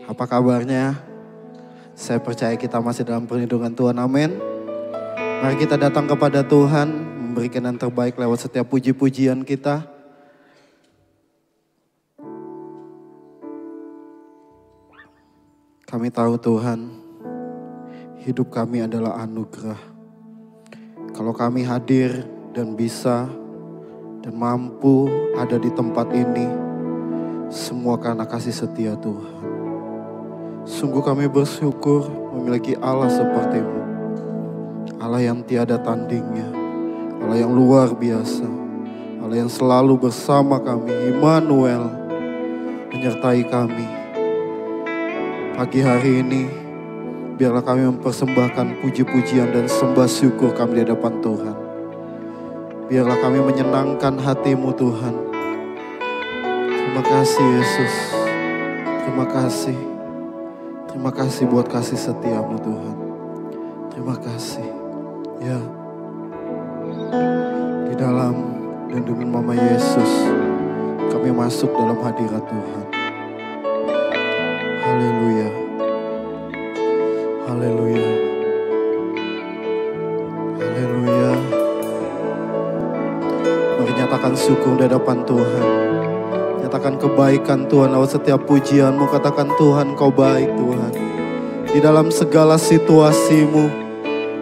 Apa kabarnya? Saya percaya kita masih dalam perlindungan Tuhan, amin. Mari kita datang kepada Tuhan, memberikan yang terbaik lewat setiap puji-pujian kita. Kami tahu Tuhan, hidup kami adalah anugerah. Kalau kami hadir dan bisa dan mampu ada di tempat ini, semua karena kasih setia Tuhan. Sungguh kami bersyukur memiliki Allah seperti-Mu. Allah yang tiada tandingnya, Allah yang luar biasa, Allah yang selalu bersama kami, Immanuel, menyertai kami. Pagi hari ini, biarlah kami mempersembahkan puji-pujian dan sembah syukur kami di hadapan Tuhan. Biarlah kami menyenangkan hati-Mu Tuhan. Terima kasih Yesus, terima kasih. Terima kasih buat kasih setia-Mu Tuhan. Terima kasih. Ya, di dalam dan demi nama Yesus, kami masuk dalam hadirat Tuhan. Haleluya. Haleluya. Haleluya. Mari nyatakan syukur di hadapan Tuhan. Nyatakan kebaikan Tuhan lewat setiap pujian-Mu. Katakan Tuhan, Kau baik Tuhan. Di dalam segala situasi-Mu,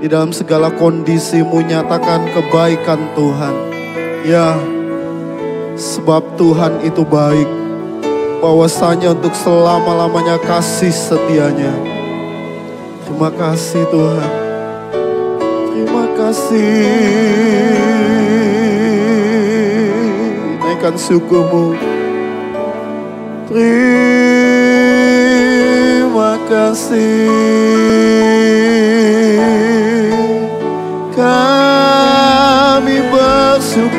di dalam segala kondisi-Mu, nyatakan kebaikan Tuhan. Ya, sebab Tuhan itu baik. Bahwasanya untuk selama-lamanya kasih setianya. Terima kasih Tuhan. Terima kasih. Naikkan syukur-Mu. Terima kasih, kami bersyukur.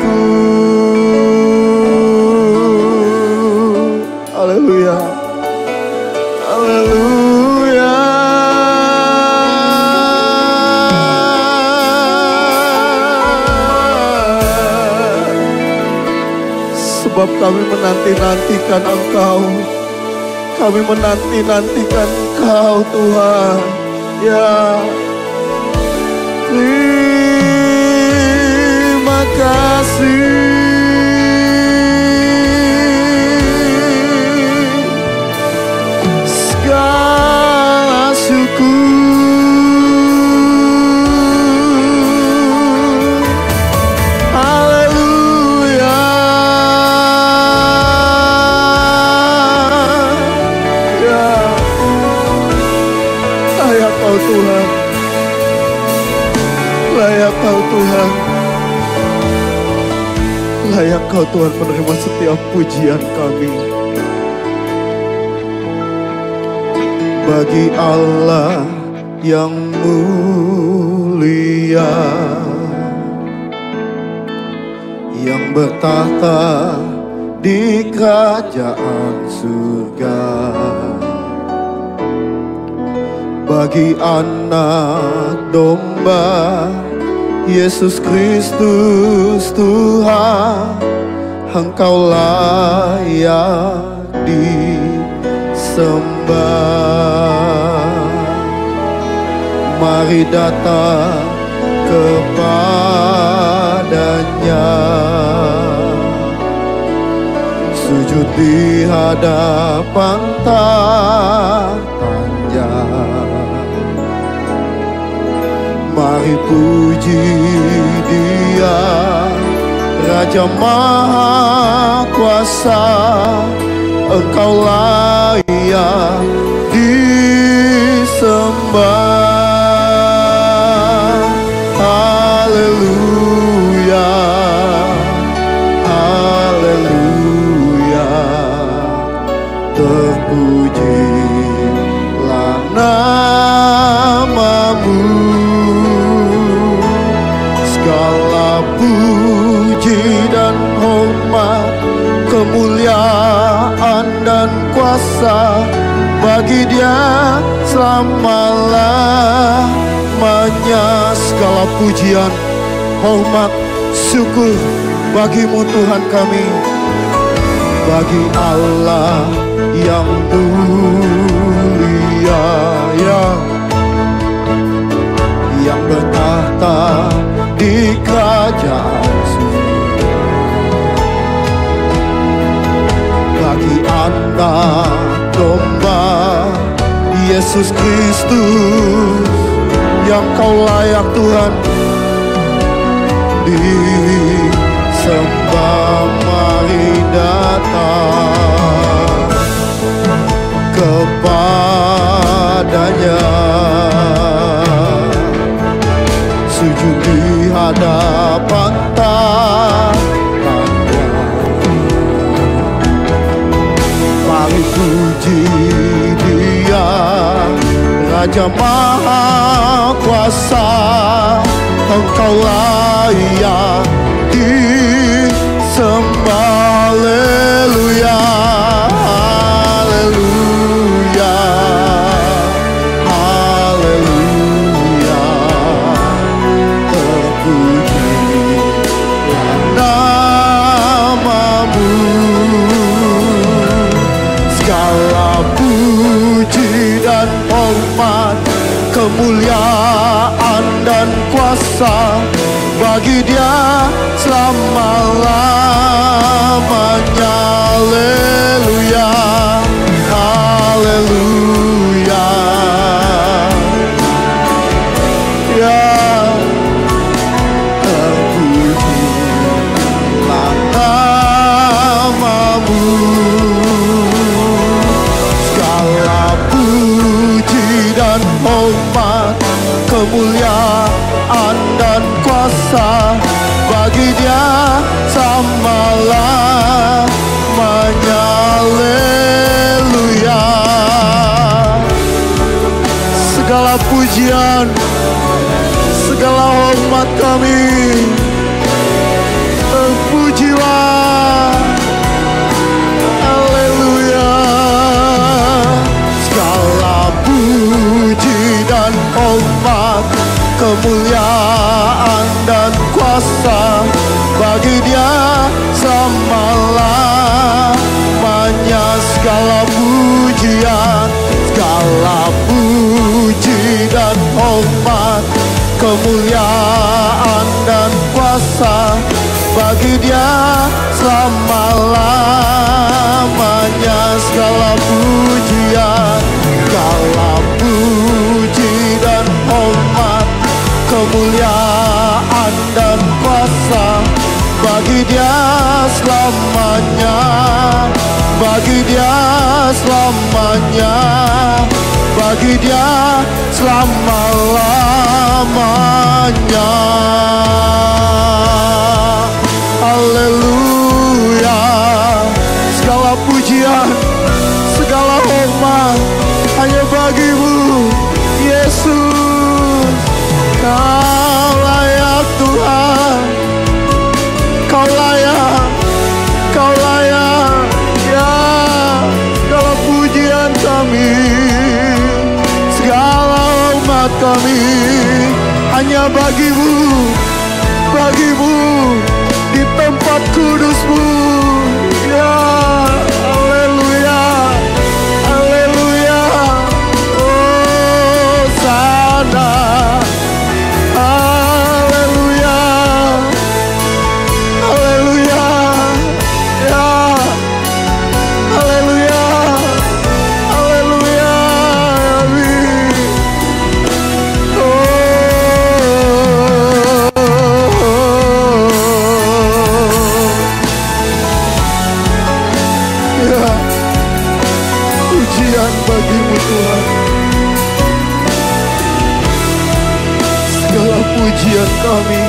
Haleluya, haleluya. Sebab kami menanti-nantikan Engkau. Kami menanti-nantikan Engkau Tuhan. Ya, terima kasih. Segala syukur. Tuhan, layak Kau Tuhan, layak Kau Tuhan menerima setiap pujian kami. Bagi Allah yang mulia, yang bertahta di kerajaan surga, bagi anak domba Yesus Kristus Tuhan, Engkau layak disembah. Mari datang kepadanya, sujud di hadapan tahtanya. Mari puji Dia, Raja Maha Kuasa, Engkau layak disembah. Haleluya, haleluya. Terpujilah nama-Mu. Segala puji dan hormat, kemuliaan dan kuasa bagi Dia selama-lamanya. Segala pujian, hormat, syukur bagi-Mu Tuhan kami. Bagi Allah yang mulia, domba Yesus Kristus, yang Kau layak Tuhan disembah. Mari datang kepadanya, sujud di hadapan tangannya. Mari puji Dia, Raja Maha Kuasa. Engkau layak disembah. Haleluya, haleluya, haleluya. Terpujilah namamu, segala puji dan hormat, kemuliaan dan kuasa bagi Dia selama-lamanya. Haleluya, haleluya. Ya, terpujilah namamu, segala puji dan hormat, kemuliaan dan kuasa bagi Dia selama-lamanya. Haleluya. Segala pujian, segala hormat kami, terpujilah. Haleluya. Segala puji dan hormat, kemuliaan dan kuasa bagi Dia selama-lamanya. Segala pujian, segala puji dan hormat, kemuliaan dan kuasa bagi Dia selama-lamanya. Segala pujian, segala puji dan hormat, kemuliaan dan kuasa bagi Dia selamanya, bagi Dia selamanya, bagi Dia selama-lamanya. Haleluya. Segala pujian, segala hormat hanya bagi-Mu Yesus. Kau layak Tuhan, Kau layak, Kau layak. Ya, segala pujian kami, segala hormat kami hanya bagi-Mu, bagi-Mu di tempat kudus-Mu. Ya, haleluya, haleluya. Oh, sana. Haleluya, haleluya, ya, haleluya, haleluya, amin. Ya, pujian bagi-Mu Tuhan. Segala pujian kami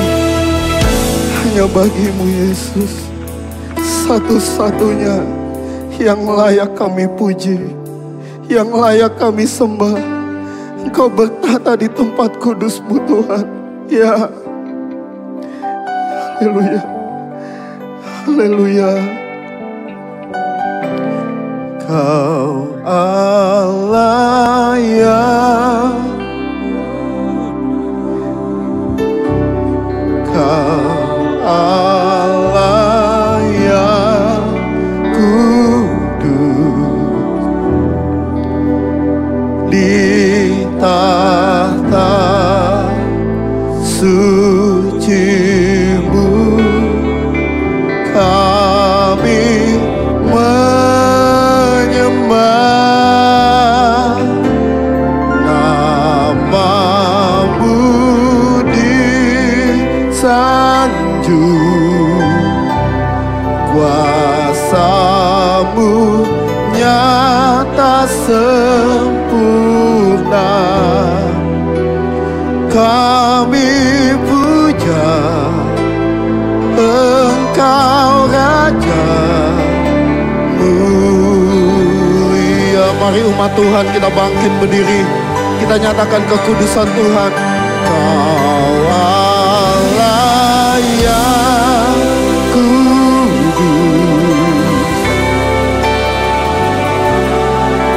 hanya bagi-Mu Yesus, satu-satunya yang layak kami puji, yang layak kami sembah. Engkau bertata di tempat kudus-Mu Tuhan. Ya, haleluya, haleluya. Kau Allah yang, Kau Allah yang kudus, di tahta suci-Mu kami menyembah. nyata sempurna. Kami puja Engkau Raja mulia. Mari umat Tuhan kita bangkit berdiri, kita nyatakan kekudusan Tuhan. Kau Allah yang kudus.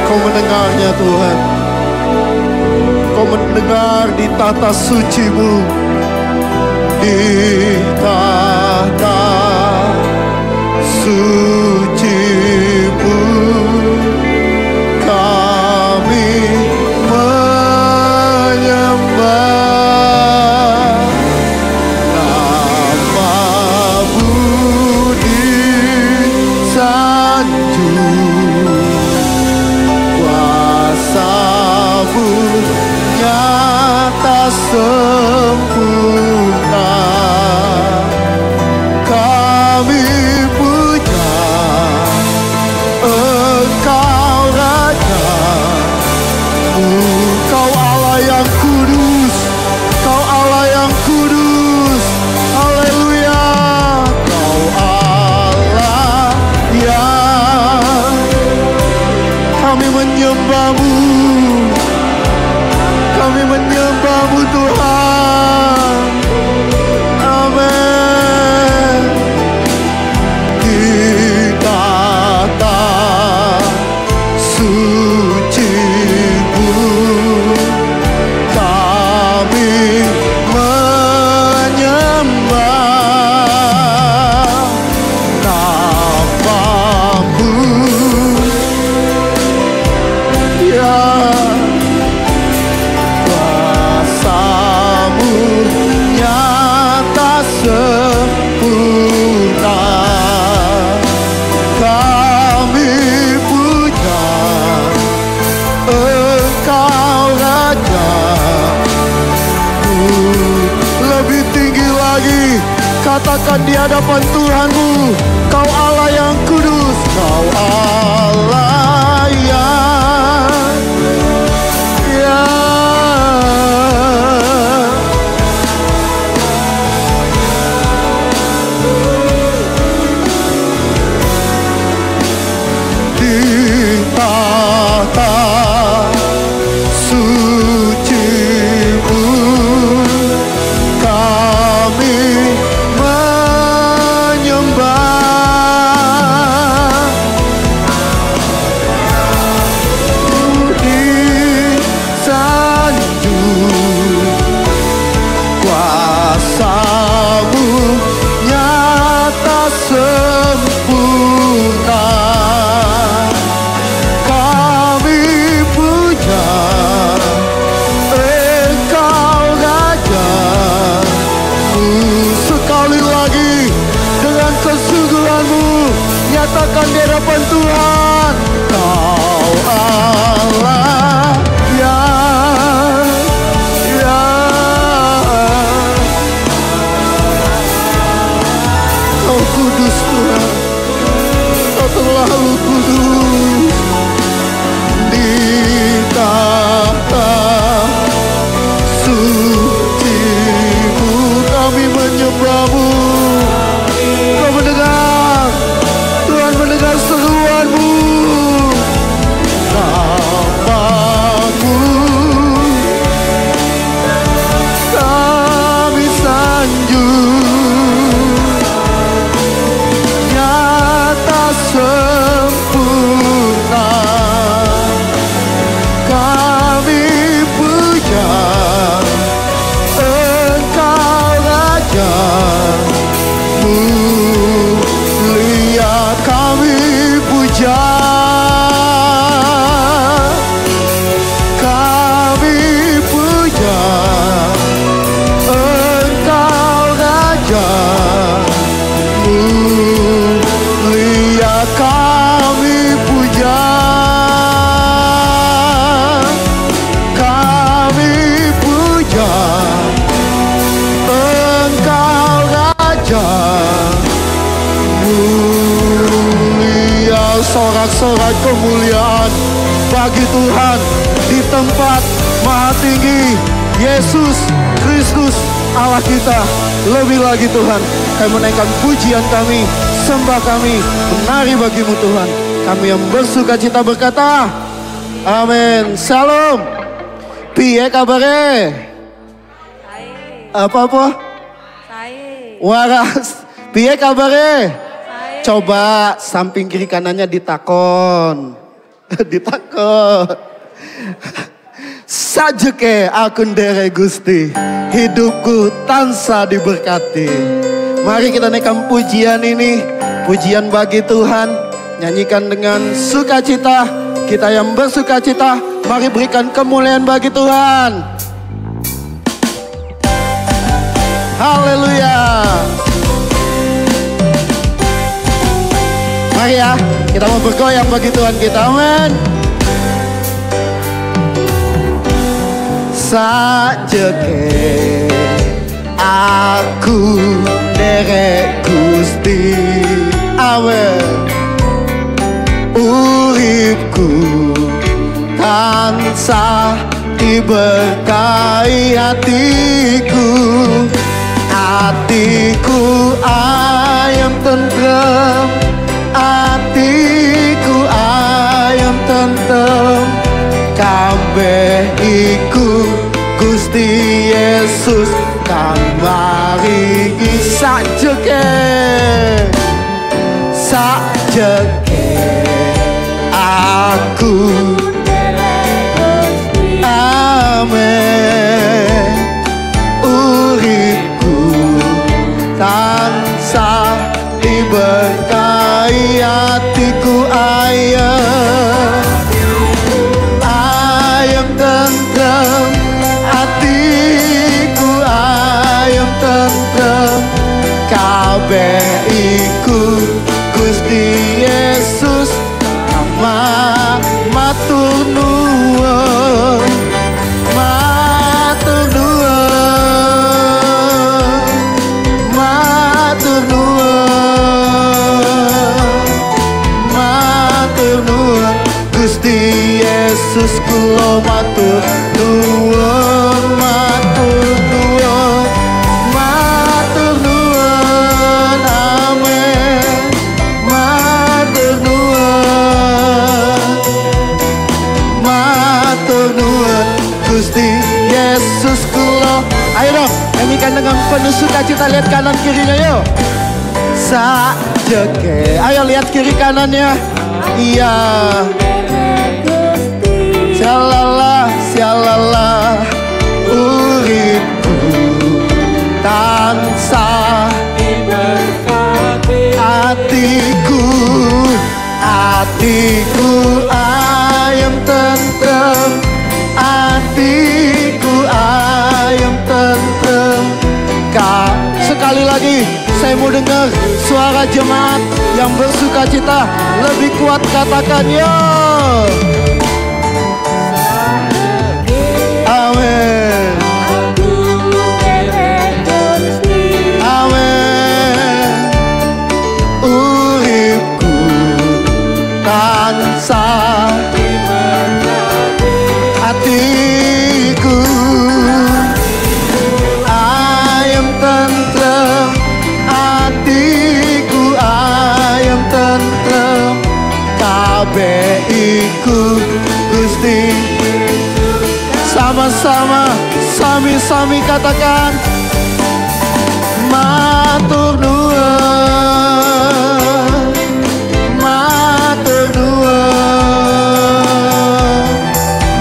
Kau mendengarnya Tuhan. Kau mendengar di tata suci-Mu, di tata suci-Mu kami menyembah nama-Mu disanjung, kuasa-Mu nyata sempurna. Kami puja Engkau Raja, Kau Allah yang kudus, Kau Allah yang kudus. Haleluya. Kau Allah yang kami menyembah-Mu. Kami menyembah-Mu Tuhan. Amin. Di tata suci-Mu kami menyembah nama-Mu. Ya kuasa-Mu nyata sempurna. Kami puja Engkau Raja. Lebih tinggi lagi, katakan di hadapan Tuhan-Mu, Kau Allah yang kudus, Kau Allah yang di tata suci-Mu kami menyembah. Disanjung, kuasa-Mu nyata sempurna. Kami puja Engkau Raja. Sekali lagi dengan kesungguhan-Mu, nyatakan di hadapan Tuhan, Kau Allah yang Kau kudus Tuhan. Kau terlalu kudus. Di tata suci-Mu kami menyembah-Mu. Kau mendengar, Tuhan mendengar seruan-Mu. Nama-Mu kami sanjung, nyata sempurna. Kami puja Engkau Raja mulia. Kami puja, kami puja Engkau Raja mulia. Kami puja, kami puja Engkau Raja mulia. Sorak-sorak kemuliaan lagi Tuhan di tempat maha tinggi. Yesus Kristus Allah kita, lebih lagi Tuhan. Kami menaikkan pujian kami, sembah kami, menari bagimu Tuhan. Kami yang bersuka cita berkata, amin. Salam. Piye kabare? Apa? Waras. Piye kabare? Coba samping kiri kanannya ditakon. Ditakon. Sajeke aku ndere Gusti, hidupku tansah diberkati. Mari kita naikkan pujian ini, pujian bagi Tuhan. Nyanyikan dengan sukacita. Kita yang bersukacita, mari berikan kemuliaan bagi Tuhan. Haleluya. Mari ya, kita mau bergoyang bagi Tuhan kita. Amin. Sajeke aku derek Gusti, amin. Uripku tansah diberkahi hatiku. Hatiku ayam tentrem, hatiku ayam tentrem. Kabeh iku Gusti Yesus kang maringi sajeke. Sajeke aku, amin. Uripku tansah diberkahi hatiku ayam. Ayam tentrem, hatiku ayam tentrem. Kabeh iku Gusti Yesus matur nuwun, matur nuwun, matur nuwun, matur nuwun. Gusti Yesus kula matur nuwun, matur nuwun, matur nuwun, amin. Matur nuwun, matur nuwun. Gusti Yesus kula. Ayo dong, nyanyikan dengan penuh sukacita. Lihat kanan kirinya yuk. Sajeke, ayo lihat kiri kanannya. Iya. Sialalah, sialalah, uripku tansah diberkati. Hatiku, hatiku ayam tentrem, hatiku ayam tentrem. Kak, sekali lagi saya mau dengar suara jemaat yang bersukacita. Lebih kuat katakan yo. Amin. Amin. Uripku tansah diberkati. Hatiku ayam tentrem, hatiku ayam tentrem. Kabeh iku Gusti. Sama-sama, sami-sami katakan, matur nuwun, matur nuwun,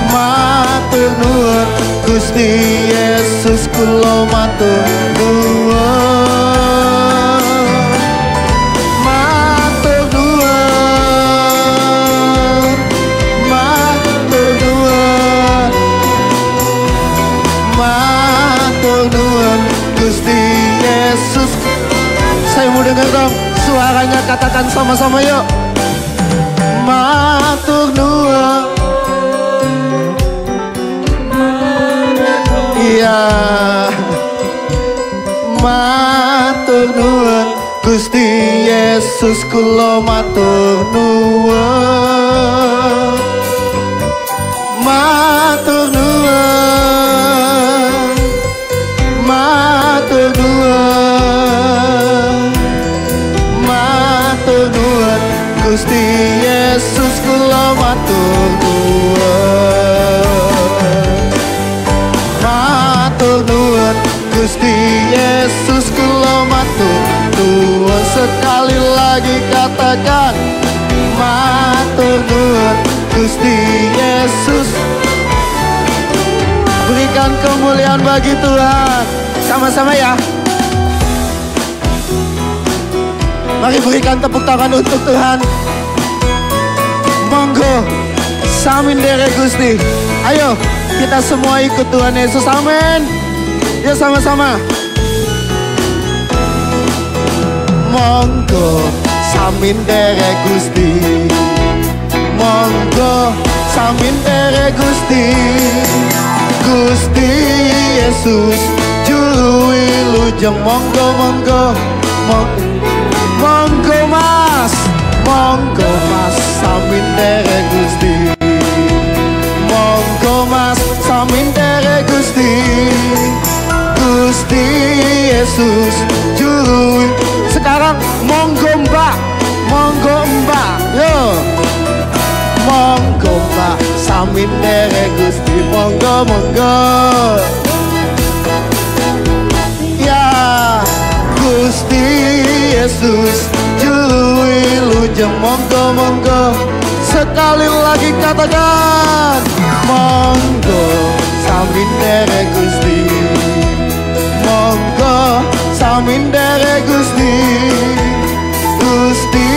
matur nuwun. Gusti Yesus kula matur nuwun, matur nuwun, matur nuwun, matur nuwun. Gusti Yesus. Saya mau dengar dong suaranya, katakan sama-sama yuk. Matur nuwun. Iya. Matur nuwun. Gusti Yesus kula matur nuwun. matur nuwun, matur nuwun, matur nuwun Gusti Yesus kula matur nuwun, matur nuwun Gusti Yesus kula matur nuwun. Sekali lagi katakan matur nuwun Gusti Yesus. Berikan kemuliaan bagi Tuhan. Sama-sama ya. Mari berikan tepuk tangan untuk Tuhan. Monggo samindere Gusti. Ayo kita semua ikut Tuhan Yesus. Amin. Ya sama-sama. Monggo samindere Gusti, monggo samindere Gusti, Gusti Yesus juru wilujeng. Monggo monggo monggo mas, monggo mas samindere Gusti, monggo mas samindere Gusti, Gusti Yesus juru. Sekarang monggo mbak, yo, monggo mbak samindere Gusti, monggo monggo, ya Gusti Yesus juru wilujeng. Monggo monggo, sekali lagi katakan monggo samindere Gusti, monggo samindere Gusti, Gusti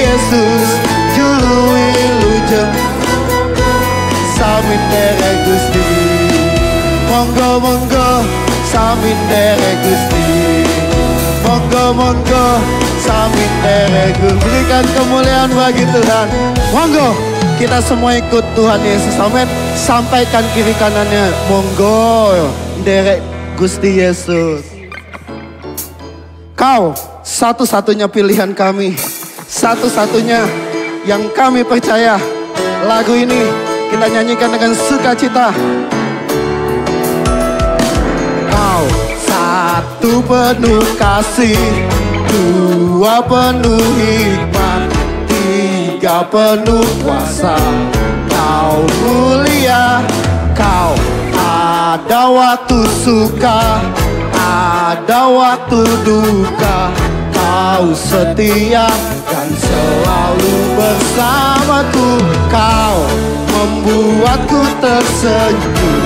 Yesus juru wilujeng. Samindere Gusti, monggo monggo samindere Gusti, monggo monggo samindere Gusti. Berikan kemuliaan bagi Tuhan. Monggo kita semua ikut Tuhan Yesus. Amin. Sampaikan kiri kanannya. Monggo derek Gusti Yesus. Kau satu-satunya pilihan kami, satu-satunya yang kami percaya. Lagu ini kita nyanyikan dengan sukacita. Kau satu penuh kasih, dua penuh hikmat, tiga penuh kuasa. Kau mulia, kau ada waktu suka, ada waktu duka. Kau setia dan selalu bersamaku. Kau membuatku tersenyum,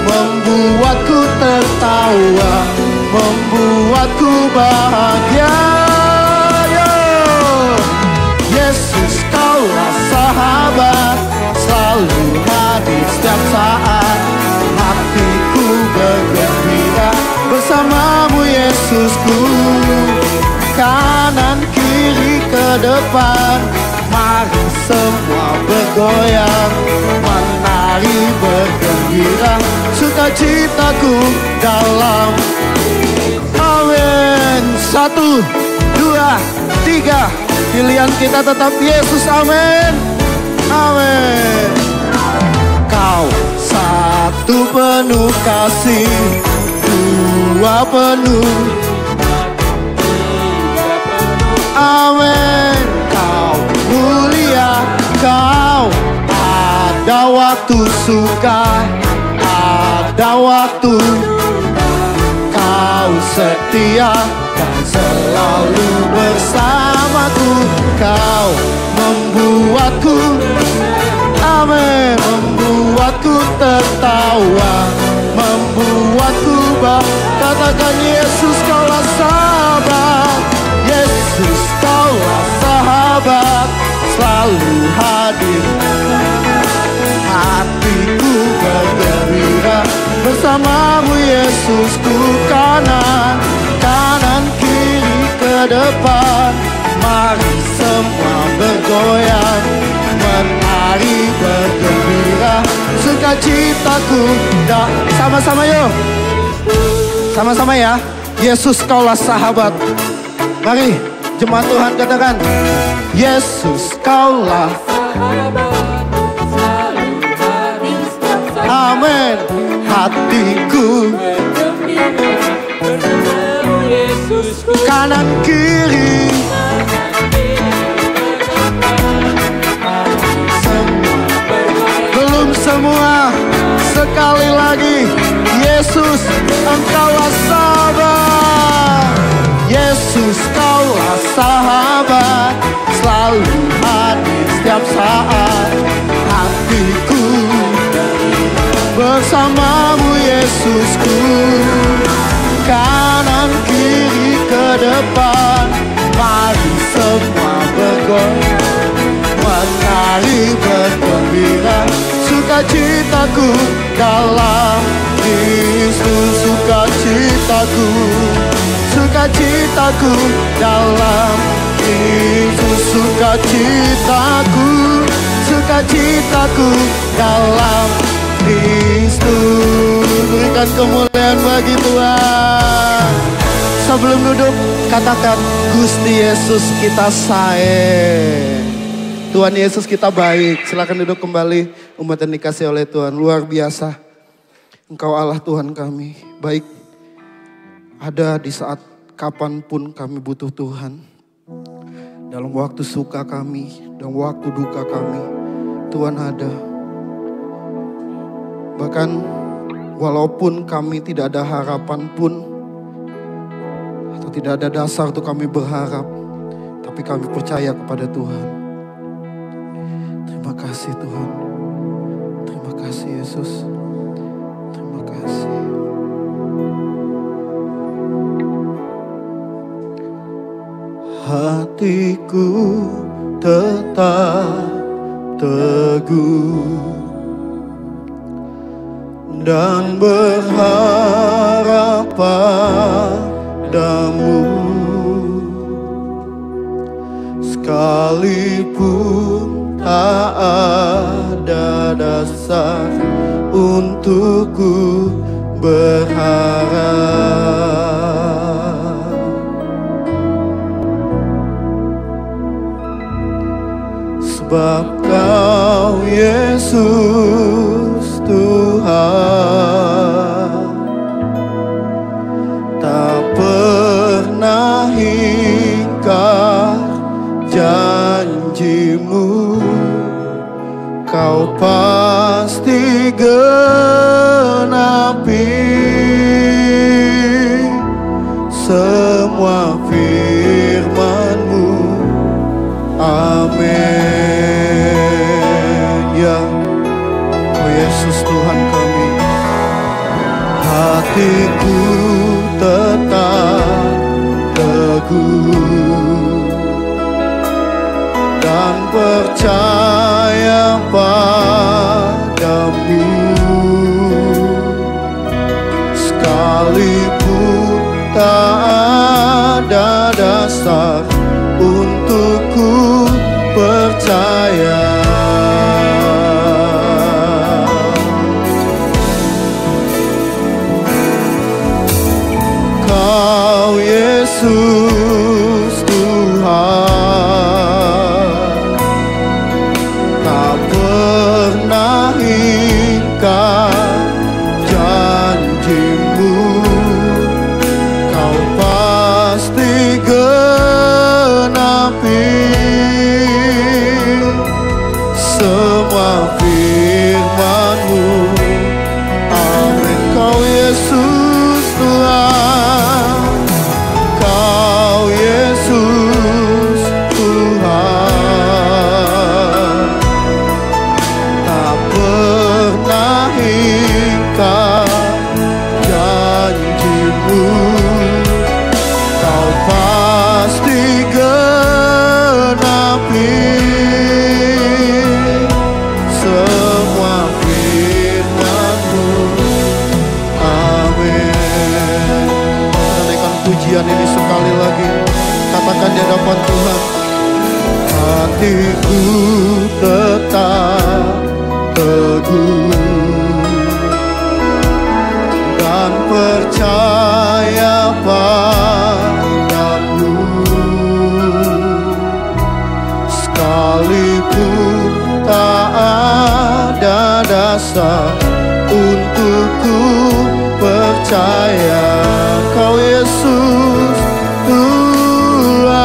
membuatku tertawa, membuatku bahagia. Yesus kaulah sahabat, selalu hadir setiap saat. Hatiku bergembira bersamamu Yesusku. Kanan kiri ke depan, mari semua bergoyang, menari bergembira, sukacitaku dalam. Amin. 1, 2, 3. Pilihan kita tetap Yesus. Amin. Amin. Kau satu penuh kasih, dua penuh. Amin. Kau mulia, kau ada waktu suka, ada waktu. Kau setia dan selalu bersamaku. Kau membuatku, amin, membuatku tertawa, membuatku katakan Yesus kaulah sahabat, Yesus kaulah sahabat, selalu hadir. Hatiku bergembira bersamamu Yesusku. Kanan, kanan kiri ke depan, mari semua bergoyang, menari bergembira, sukacitaku. Sama-sama yuk, sama-sama ya. Yesus kaulah sahabat. Mari jemaat Tuhan katakan, Yesus kaulah sahabat, selalu hadir. amin. Hatiku kanan kiri belum semua. Sekali lagi, Yesus Engkaulah sahabat. Yesus Kaulah sahabat, selalu hadir setiap saat. Hatiku bersamamu Yesusku, kanan kiri ke depan, mari semua bergoyang, menari bergembira. Sukacitaku dalam Kristus, sukacitaku, sukacitaku dalam Kristus, sukacitaku, sukacitaku dalam Kristus. Berikan kemuliaan bagi Tuhan. Sebelum duduk, katakan Gusti Yesus kita sae. Tuhan Yesus kita baik. Silakan duduk kembali, umat yang dikasih oleh Tuhan. Luar biasa. Engkau Allah Tuhan kami. Baik. Ada di saat kapanpun kami butuh Tuhan. Dalam waktu suka kami, dalam waktu duka kami, Tuhan ada. Bahkan walaupun kami tidak ada harapan pun, atau tidak ada dasar untuk kami berharap, tapi kami percaya kepada Tuhan. Terima kasih Tuhan. Terima kasih Yesus. Terima kasih. Hatiku tetap teguh dan berharap padamu, sekalipun tak ada dasar untukku berharap. Sebab Kau Yesus Tuhan tak pernah ingkar janjimu, Kau pasti genapi semua firman-Mu. Amin. Ya, oh Yesus Tuhan kami, hatiku tetap teguh dan percaya padamu, sekalipun tak ada dasar untukku percaya. Kau Yesus Tuhan tak pernah ingkar janjimu, Kau pasti genapi semua firman-Mu. Amin. Kau Yesus Tuhan, Kau Yesus Tuhan tak pernah ingkar janjimu, Kau pasti genapi semua firman-Mu. Amin. Naikkan pujian ini sekali lagi. Katakan di hadapan Tuhan, hatiku tetap teguh dan percaya padamu, sekalipun tak ada dasar untukku percaya Kau Yesus Tuhan,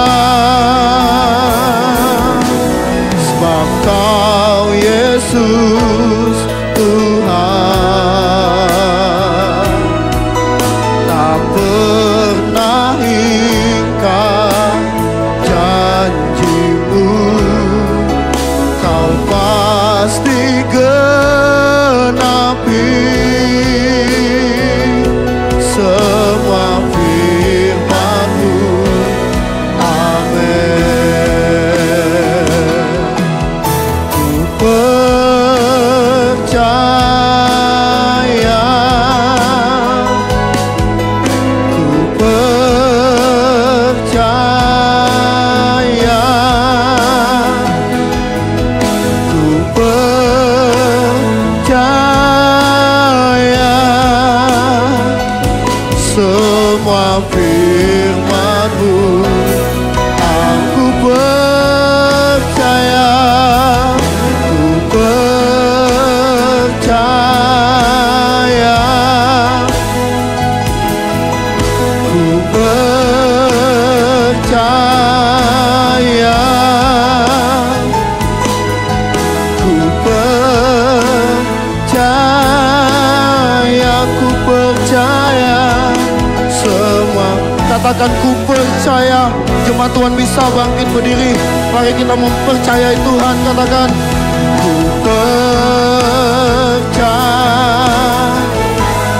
sebab Kau Yesus Tuhan, tak pernah ingkar janjimu, Kau pasti genapi semua firman-Mu. Amin. Ku percaya, ku percaya, ku percaya semua firman-Mu. Aku percaya, ku percaya, ku percaya, ku percaya, ku percaya semua. Katakan ku percaya. Jemaat Tuhan bisa bangkit berdiri. Mari kita mempercayai Tuhan. Katakan ku percaya.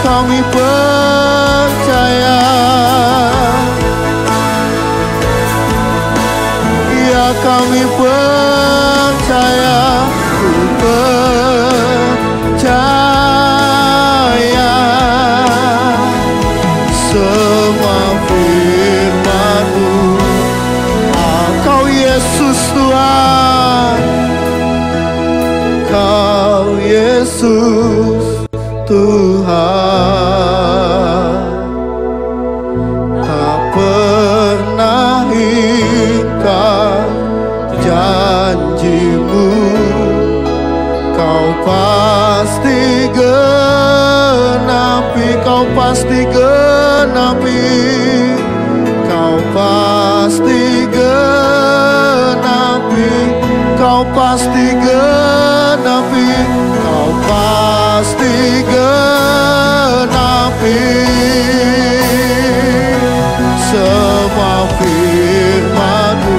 Kami percaya. Ya kami percaya. Ku percaya semua firman-Mu. Kau Yesus Tuhan, Kau Yesus Tuhan, tak pernah ingkar janji-Mu, Kau pasti genapi, Kau pasti genapi, Kau pasti genapi, Kau pasti genapi, Kau pasti genapi semua firman-Mu.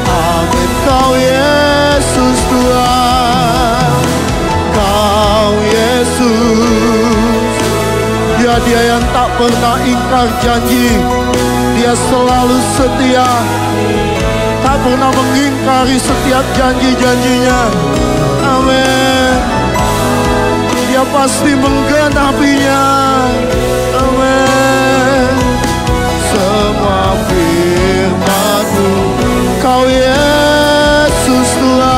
Amin. Kau Yesus Tuhan, Kau Yesus. Dia yang tak pernah ingkar janji. Dia selalu setia, tak pernah mengingkari setiap janji-janjinya. Amin. Dia pasti menggenapinya. Amin. Semua firman-Mu. Kau Yesus Tuhan,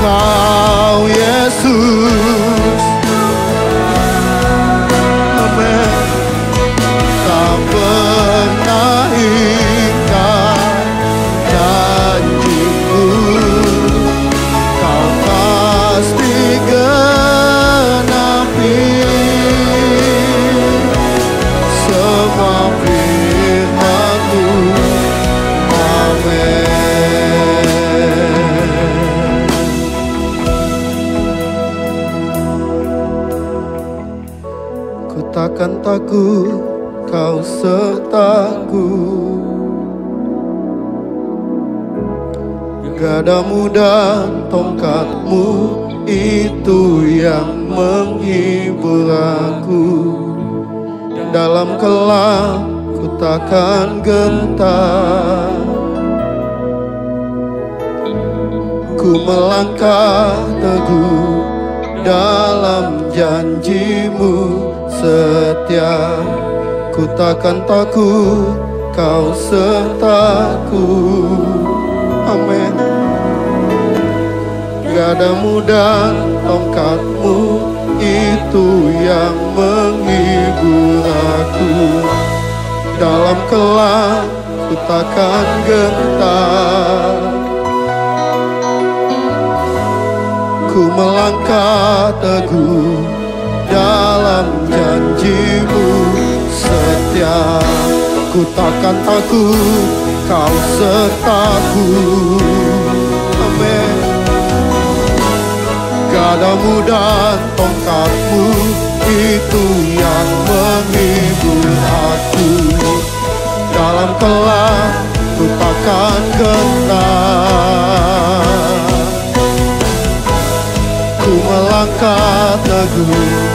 Kau Yesus. Amin. Tak pernah ingkar janji-Mu, Kau pasti genapi semua firman-Mu. Amin. Ku takkan takut, Kau sertaku. Gadamu dan tongkat-Mu itu yang menghibur aku. Dalam kelam ku takkan gentar. Ku melangkah teguh dalam janji-Mu setia. Ku takkan takut, Kau sertaku. Amin. Gadamu dan tongkat-Mu itu yang menghibur aku. Dalam kelam ku takkan gentar. Ku melangkah teguh dalam janji-Mu setia. Ku takkan takut, Kau sertaku. Amin. Gadamu dan tongkat-Mu itu yang menghibur aku. Dalam kelak ku takkan gentar. Ku melangkah teguh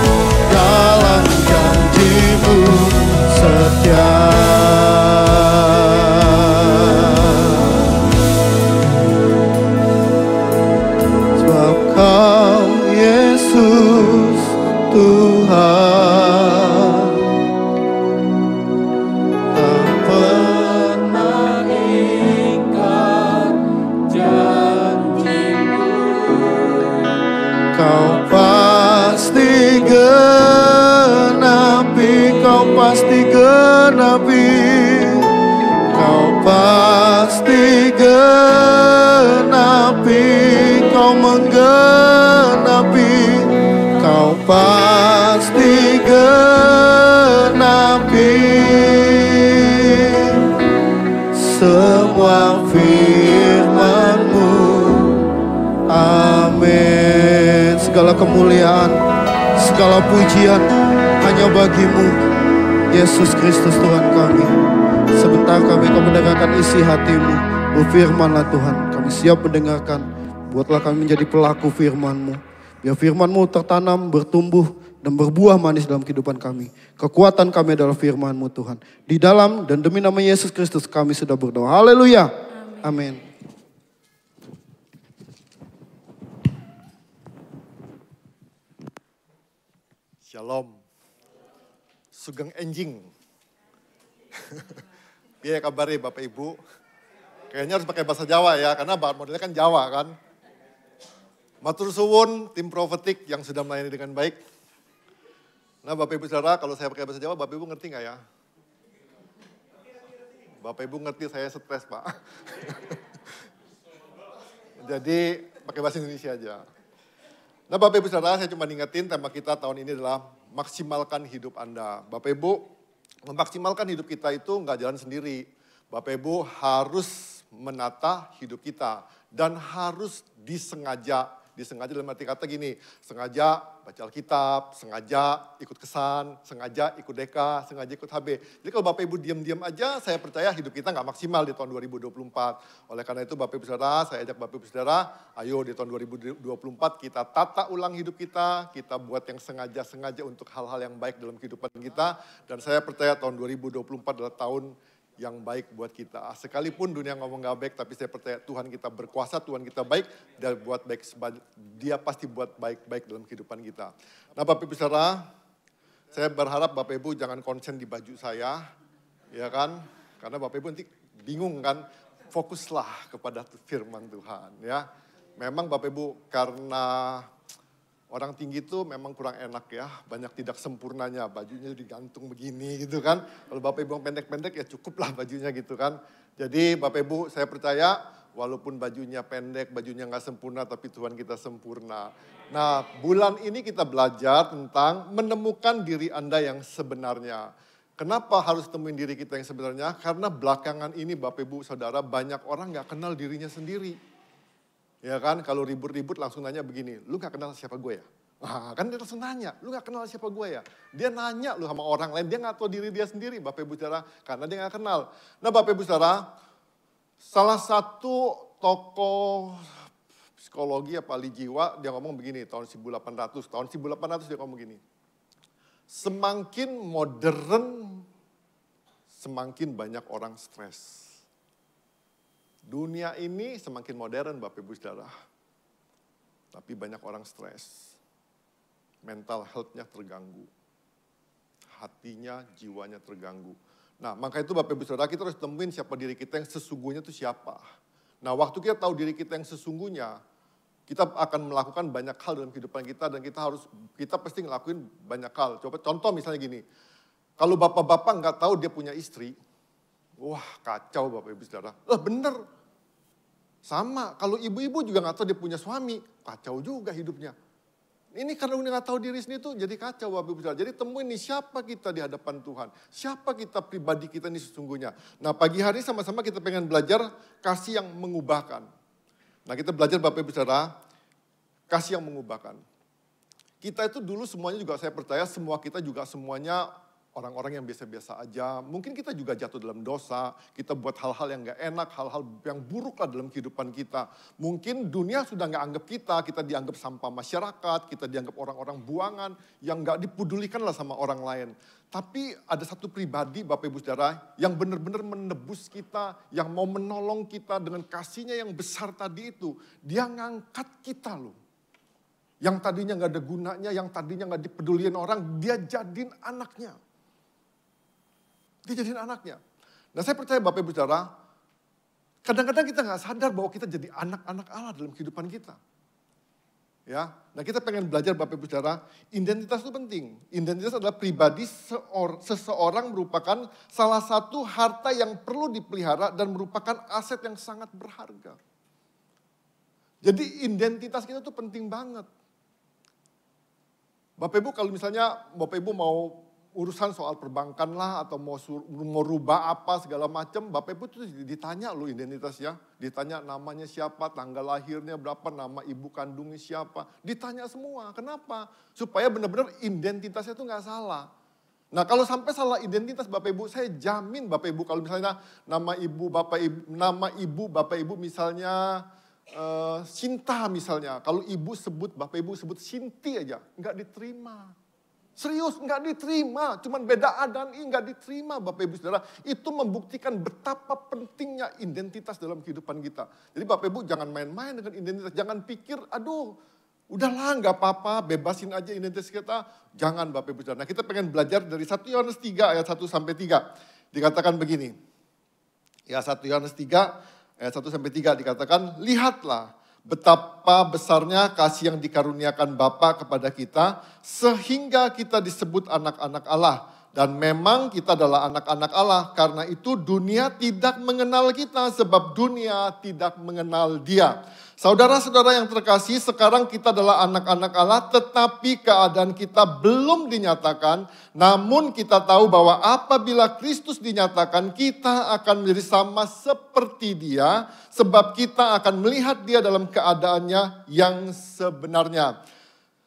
dalam janji-Mu setia. Sebab Kau Yesus Tuhan tak pernah ingkar janji-Mu. Kau pasti genapi, Kau pasti genapi, Kau pasti genapi, Kau menggenapi, Kau pasti genapi semua firman-Mu. Amin. Segala kemuliaan, segala pujian hanya bagi-Mu, Yesus Kristus Tuhan kami. Sebentar kami akan mendengarkan isi hati-Mu. Berfirmanlah Tuhan, kami siap mendengarkan. Buatlah kami menjadi pelaku firman-Mu. Biar firman-Mu tertanam, bertumbuh, dan berbuah manis dalam kehidupan kami. Kekuatan kami adalah firman-Mu Tuhan. Di dalam dan demi nama Yesus Kristus kami sudah berdoa. Haleluya. Amin. Shalom. Sugeng enjing. Iya kabarnya Bapak Ibu. Kayaknya harus pakai bahasa Jawa ya, karena modelnya kan Jawa kan. Matur suwun tim prophetic yang sudah melayani dengan baik. Nah Bapak Ibu Saudara, kalau saya pakai bahasa Jawa, Bapak Ibu ngerti nggak ya? Bapak Ibu ngerti, saya stres Pak. Jadi pakai bahasa Indonesia aja. Nah Bapak Ibu Saudara, saya cuma ingetin tema kita tahun ini adalah maksimalkan hidup Anda. Bapak Ibu, memaksimalkan hidup kita itu nggak jalan sendiri. Bapak Ibu harus menata hidup kita dan harus disengaja dalam arti kata gini, sengaja baca Alkitab, sengaja ikut kesan, sengaja ikut deka, sengaja ikut HB. Jadi kalau Bapak Ibu diam-diam aja, saya percaya hidup kita nggak maksimal di tahun 2024. Oleh karena itu Bapak Ibu Saudara, saya ajak Bapak Ibu Saudara, ayo di tahun 2024 kita tata ulang hidup kita buat yang sengaja untuk hal-hal yang baik dalam kehidupan kita. Dan saya percaya tahun 2024 adalah tahun yang baik buat kita. Sekalipun dunia ngomong gak baik, tapi saya percaya Tuhan kita berkuasa, Tuhan kita baik, dan buat baik, Dia pasti buat baik-baik dalam kehidupan kita. Nah Bapak Ibu Saudara, saya berharap Bapak Ibu jangan konsen di baju saya, ya kan? Karena Bapak Ibu nanti bingung kan, fokuslah kepada firman Tuhan ya. Memang Bapak Ibu karena orang tinggi itu memang kurang enak ya, banyak tidak sempurnanya, bajunya digantung begini gitu kan. Kalau Bapak Ibu yang pendek-pendek ya cukuplah bajunya gitu kan. Jadi Bapak Ibu saya percaya walaupun bajunya pendek, bajunya nggak sempurna tapi Tuhan kita sempurna. Nah bulan ini kita belajar tentang menemukan diri Anda yang sebenarnya. Kenapa harus temuin diri kita yang sebenarnya? Karena belakangan ini Bapak Ibu Saudara banyak orang nggak kenal dirinya sendiri. Ya kan, kalau ribut-ribut langsung nanya begini, lu gak kenal siapa gue ya? Nah, kan dia langsung nanya, lu gak kenal siapa gue ya? Dia nanya lu sama orang lain, dia gak tahu diri dia sendiri, Bapak Ibu Saudara, karena dia gak kenal. Nah Bapak Ibu Saudara, salah satu tokoh psikologi apa ahli jiwa, dia ngomong begini, tahun 1800 dia ngomong begini. Semakin modern, semakin banyak orang stres. Dunia ini semakin modern Bapak Ibu Saudara. Tapi banyak orang stres. Mental health-nya terganggu. Hatinya, jiwanya terganggu. Nah maka itu Bapak Ibu Saudara kita harus temuin siapa diri kita yang sesungguhnya itu siapa. Nah waktu kita tahu diri kita yang sesungguhnya, kita akan melakukan banyak hal dalam kehidupan kita dan kita pasti ngelakuin banyak hal. Coba contoh misalnya gini, kalau bapak-bapak nggak tahu dia punya istri, wah kacau Bapak Ibu Saudara. Bener. Sama, kalau ibu-ibu juga nggak tahu dia punya suami, kacau juga hidupnya. Ini karena udah nggak tahu diri sendiri tuh jadi kacau Bapak Ibu Saudara. Jadi temuin nih siapa kita di hadapan Tuhan. Siapa kita pribadi kita ini sesungguhnya. Nah pagi hari sama-sama kita pengen belajar kasih yang mengubahkan. Nah kita belajar Bapak Ibu Saudara, kasih yang mengubahkan. Kita itu dulu semuanya juga saya percaya semua kita juga semuanya orang-orang yang biasa-biasa aja. Mungkin kita juga jatuh dalam dosa, kita buat hal-hal yang gak enak, hal-hal yang buruk lah dalam kehidupan kita. Mungkin dunia sudah gak anggap kita dianggap sampah masyarakat, kita dianggap orang-orang buangan, yang gak dipedulikan lah sama orang lain. Tapi ada satu pribadi Bapak Ibu Saudara yang benar-benar menebus kita, yang mau menolong kita dengan kasihnya yang besar tadi itu. Dia ngangkat kita loh. Yang tadinya gak ada gunanya, yang tadinya gak dipedulin orang, dia jadiin anaknya. Dia jadiin anaknya. Nah saya percaya Bapak Ibu Saudara, kadang-kadang kita gak sadar bahwa kita jadi anak-anak Allah dalam kehidupan kita. Ya, nah kita pengen belajar Bapak Ibu Saudara, identitas itu penting. Identitas adalah pribadi seseorang merupakan salah satu harta yang perlu dipelihara dan merupakan aset yang sangat berharga. Jadi identitas kita tuh penting banget. Bapak Ibu kalau misalnya Bapak Ibu mau urusan soal perbankan lah atau mau rubah apa segala macam, Bapak Ibu tuh ditanya loh identitasnya, ditanya namanya siapa, tanggal lahirnya berapa, nama ibu kandungnya siapa, ditanya semua. Kenapa? Supaya benar-benar identitasnya tuh nggak salah. Nah kalau sampai salah identitas Bapak Ibu, saya jamin Bapak Ibu kalau misalnya nama ibu Bapak Ibu misalnya Sinta misalnya, kalau ibu sebut Bapak Ibu sebut Sinti aja, nggak diterima. Serius, nggak diterima. Cuman beda A dan I, nggak diterima Bapak Ibu Saudara. Itu membuktikan betapa pentingnya identitas dalam kehidupan kita. Jadi Bapak Ibu jangan main-main dengan identitas. Jangan pikir, aduh udahlah nggak apa-apa, bebasin aja identitas kita. Jangan Bapak Ibu Saudara. Nah kita pengen belajar dari 1 Yohanes 3 ayat 1 sampai 3. Dikatakan begini. Ya 1 Yohanes 3 ayat 1 sampai 3 dikatakan, lihatlah betapa besarnya kasih yang dikaruniakan Bapa kepada kita, sehingga kita disebut anak-anak Allah. Dan memang kita adalah anak-anak Allah, karena itu dunia tidak mengenal kita, sebab dunia tidak mengenal Dia. Saudara-saudara yang terkasih, sekarang kita adalah anak-anak Allah, tetapi keadaan kita belum dinyatakan. Namun kita tahu bahwa apabila Kristus dinyatakan, kita akan menjadi sama seperti Dia, sebab kita akan melihat Dia dalam keadaannya yang sebenarnya.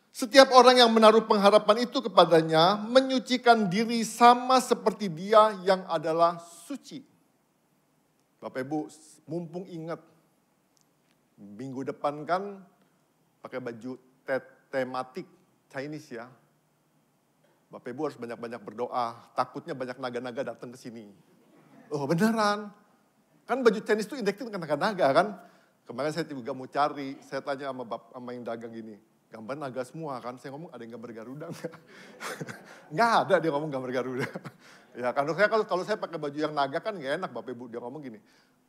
Setiap orang yang menaruh pengharapan itu kepadanya, menyucikan diri sama seperti Dia yang adalah suci. Bapak Ibu, mumpung ingat, minggu depan kan pakai baju tematik Chinese ya. Bapak Ibu harus banyak-banyak berdoa, takutnya banyak naga-naga datang ke sini. Oh beneran, kan baju Chinese itu identik dengan naga-naga kan. Kemarin saya juga mau cari, saya tanya sama yang dagang gini, gambar naga semua kan, saya ngomong ada yang gambar Garuda enggak? Enggak ada dia ngomong gambar Garuda. Ya kalau saya pakai baju yang naga kan nggak enak Bapak Ibu, dia ngomong gini.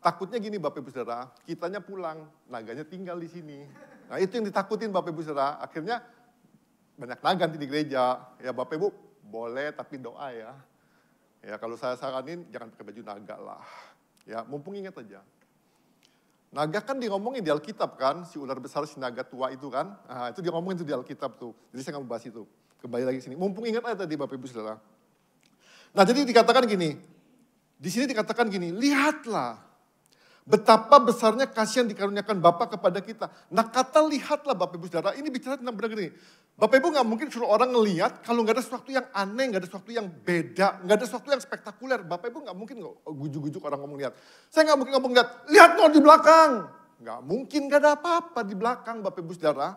Takutnya gini Bapak Ibu Saudara, kitanya pulang, naganya tinggal di sini. Nah itu yang ditakutin Bapak Ibu Saudara, akhirnya banyak naga nanti di gereja. Ya Bapak Ibu boleh tapi doa ya. Ya kalau saya saranin jangan pakai baju naga lah. Ya mumpung ingat aja. Naga kan dia ngomongin di Alkitab kan, si ular besar si naga tua itu kan. Nah, itu dia ngomongin tuh di Alkitab tuh. Jadi saya nggak mau bahas itu. Kembali lagi sini. Mumpung ingat aja tadi Bapak Ibu Saudara. Nah jadi dikatakan gini, di sini dikatakan gini, lihatlah betapa besarnya kasih yang dikaruniakan Bapa kepada kita. Nah kata lihatlah Bapak Ibu Saudara, ini bicara tentang benar gini. Bapak Ibu gak mungkin suruh orang ngelihat kalau gak ada sesuatu yang aneh, gak ada sesuatu yang beda, gak ada sesuatu yang spektakuler. Bapak Ibu gak mungkin gujuk-gujuk orang ngomong lihat. Saya gak mungkin ngomong lihat no di belakang. Gak mungkin, gak ada apa-apa di belakang Bapak Ibu Saudara.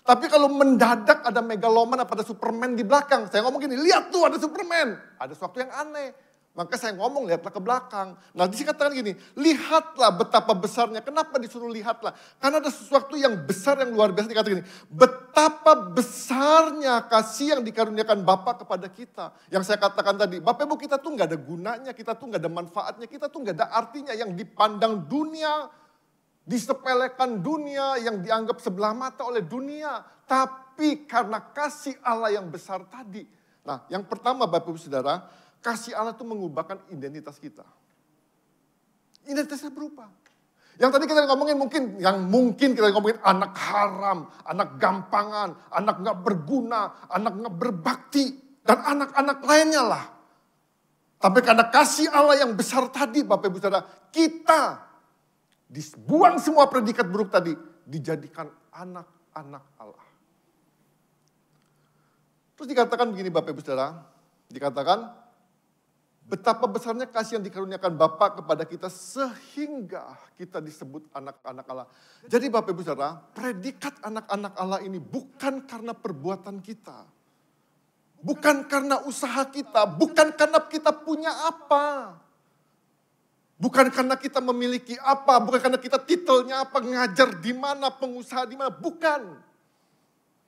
Tapi kalau mendadak ada megaloman, ada Superman di belakang. Saya ngomong gini, lihat tuh ada Superman. Ada sesuatu yang aneh. Maka saya ngomong, lihatlah ke belakang. Nah disini katakan gini, lihatlah betapa besarnya. Kenapa disuruh lihatlah? Karena ada sesuatu yang besar, yang luar biasa. Dikatakan gini, betapa besarnya kasih yang dikaruniakan Bapa kepada kita. Yang saya katakan tadi, Bapak Ibu kita tuh gak ada gunanya, kita tuh gak ada manfaatnya, kita tuh gak ada artinya. Yang dipandang dunia, disepelekan dunia, yang dianggap sebelah mata oleh dunia. Tapi karena kasih Allah yang besar tadi. Nah yang pertama Bapak Ibu Saudara, kasih Allah itu mengubahkan identitas kita. Identitasnya berubah. Yang tadi kita ngomongin mungkin kita ngomongin anak haram, anak gampangan, anak gak berguna, anak gak berbakti, dan anak-anak lainnya lah. Tapi karena kasih Allah yang besar tadi, Bapak Ibu Saudara, kita dibuang semua predikat buruk tadi, dijadikan anak-anak Allah. Terus dikatakan begini Bapak Ibu Saudara, dikatakan betapa besarnya kasih yang dikaruniakan Bapa kepada kita sehingga kita disebut anak-anak Allah. Jadi Bapak Ibu Saudara, predikat anak-anak Allah ini bukan karena perbuatan kita. Bukan karena usaha kita, bukan karena kita punya apa. Bukan karena kita memiliki apa, bukan karena kita titelnya apa, ngajar di mana, pengusaha di mana, bukan.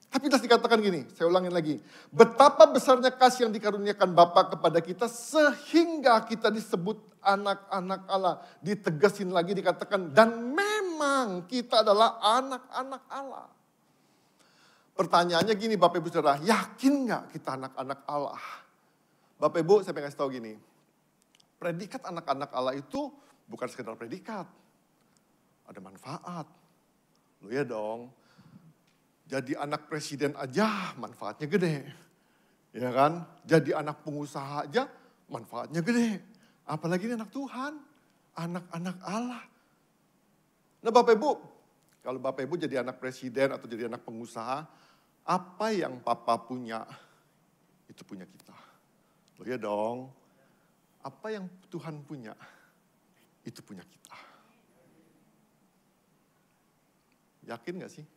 Tapi jelas dikatakan gini, saya ulangin lagi. Betapa besarnya kasih yang dikaruniakan Bapa kepada kita sehingga kita disebut anak-anak Allah. Ditegasin lagi dikatakan, dan memang kita adalah anak-anak Allah. Pertanyaannya gini Bapak Ibu Saudara, yakin gak kita anak-anak Allah? Bapak Ibu saya pengen kasih tahu gini, predikat anak-anak Allah itu bukan sekedar predikat. Ada manfaat. Loh ya dong, jadi anak presiden aja manfaatnya gede. Ya kan? Jadi anak pengusaha aja manfaatnya gede. Apalagi ini anak Tuhan, anak-anak Allah. Nah Bapak Ibu, kalau Bapak Ibu jadi anak presiden atau jadi anak pengusaha, apa yang Papa punya, itu punya kita. Loh ya dong, apa yang Tuhan punya, itu punya kita. Yakin gak sih?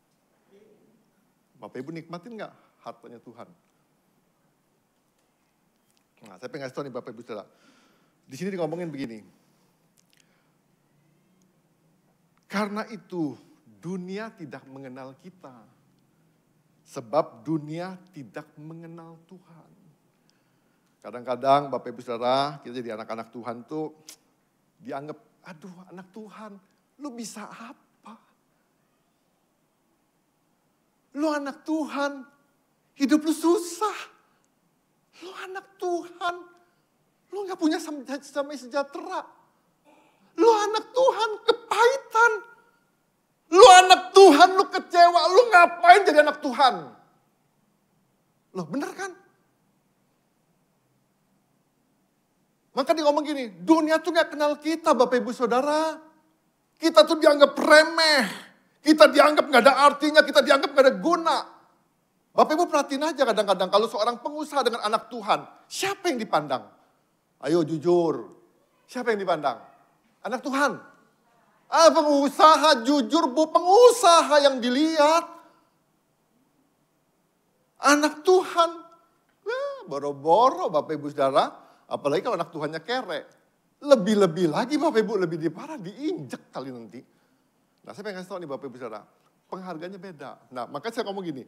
Bapak Ibu nikmatin gak hartanya Tuhan? Nah saya pengen kasih tahu nih Bapak Ibu Saudara. Di sini ngomongin begini. Karena itu dunia tidak mengenal kita. Sebab dunia tidak mengenal Tuhan. Kadang-kadang Bapak Ibu Saudara, kita jadi anak-anak Tuhan tuh dianggap, aduh anak Tuhan, lu bisa apa? Lu anak Tuhan, hidup lu susah. Lu anak Tuhan, lu gak punya damai sejahtera. Lu anak Tuhan, kepahitan. Lu anak Tuhan, lu kecewa, lu ngapain jadi anak Tuhan? Loh bener kan? Maka dia ngomong gini, dunia tuh gak kenal kita Bapak Ibu Saudara. Kita tuh dianggap remeh. Kita dianggap gak ada artinya, kita dianggap gak ada guna. Bapak Ibu perhatiin aja kadang-kadang kalau seorang pengusaha dengan anak Tuhan, siapa yang dipandang? Ayo jujur, siapa yang dipandang? Anak Tuhan. Pengusaha jujur, bu pengusaha yang dilihat. Anak Tuhan. Boro-boro Bapak Ibu Saudara. Apalagi kalau anak Tuhannya kere. Lebih-lebih lagi Bapak Ibu, lebih diparah, diinjek kali nanti. Nah saya pengen kasih tahu nih Bapak Ibu Saudara. Penghargaannya beda. Nah makanya saya ngomong gini.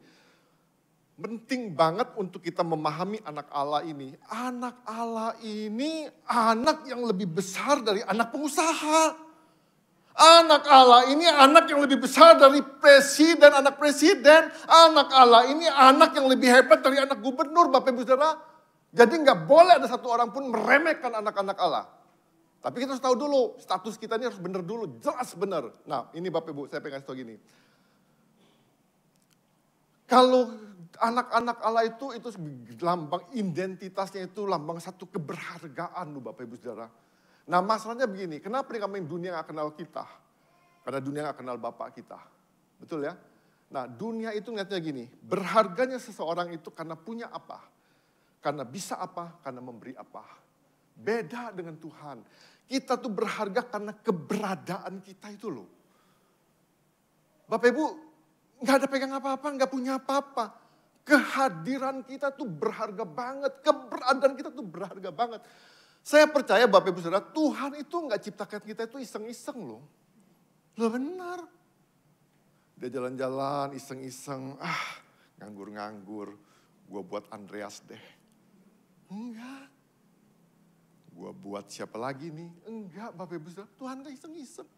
Penting banget untuk kita memahami anak Allah ini. Anak Allah ini anak yang lebih besar dari anak pengusaha. Anak Allah ini anak yang lebih besar dari presiden, anak presiden. Anak Allah ini anak yang lebih hebat dari anak gubernur, Bapak Ibu Saudara. Jadi nggak boleh ada satu orang pun meremehkan anak-anak Allah. Tapi kita harus tahu dulu, status kita ini harus benar dulu, jelas benar. Nah ini Bapak Ibu, saya pengen kasih tahu gini. Kalau anak-anak Allah itu lambang identitasnya itu lambang satu keberhargaan loh Bapak Ibu Saudara. Nah masalahnya begini, kenapa dunia gak kenal kita? Karena dunia gak kenal Bapak kita. Betul ya? Nah dunia itu ngeliatnya gini, berharganya seseorang itu karena punya apa? Karena bisa apa? Karena memberi apa? Beda dengan Tuhan. Kita tuh berharga karena keberadaan kita itu loh. Bapak Ibu, gak ada pegang apa-apa, gak punya apa-apa. Kehadiran kita tuh berharga banget, keberadaan kita tuh berharga banget. Saya percaya Bapak Ibu Saudara, Tuhan itu gak ciptakan kita itu iseng-iseng loh. Loh benar. Dia jalan-jalan iseng-iseng, nganggur-nganggur. Gue buat Andreas deh. Enggak. Gue buat siapa lagi nih? Enggak Bapak Ibu Saudara, Tuhan gak iseng-iseng.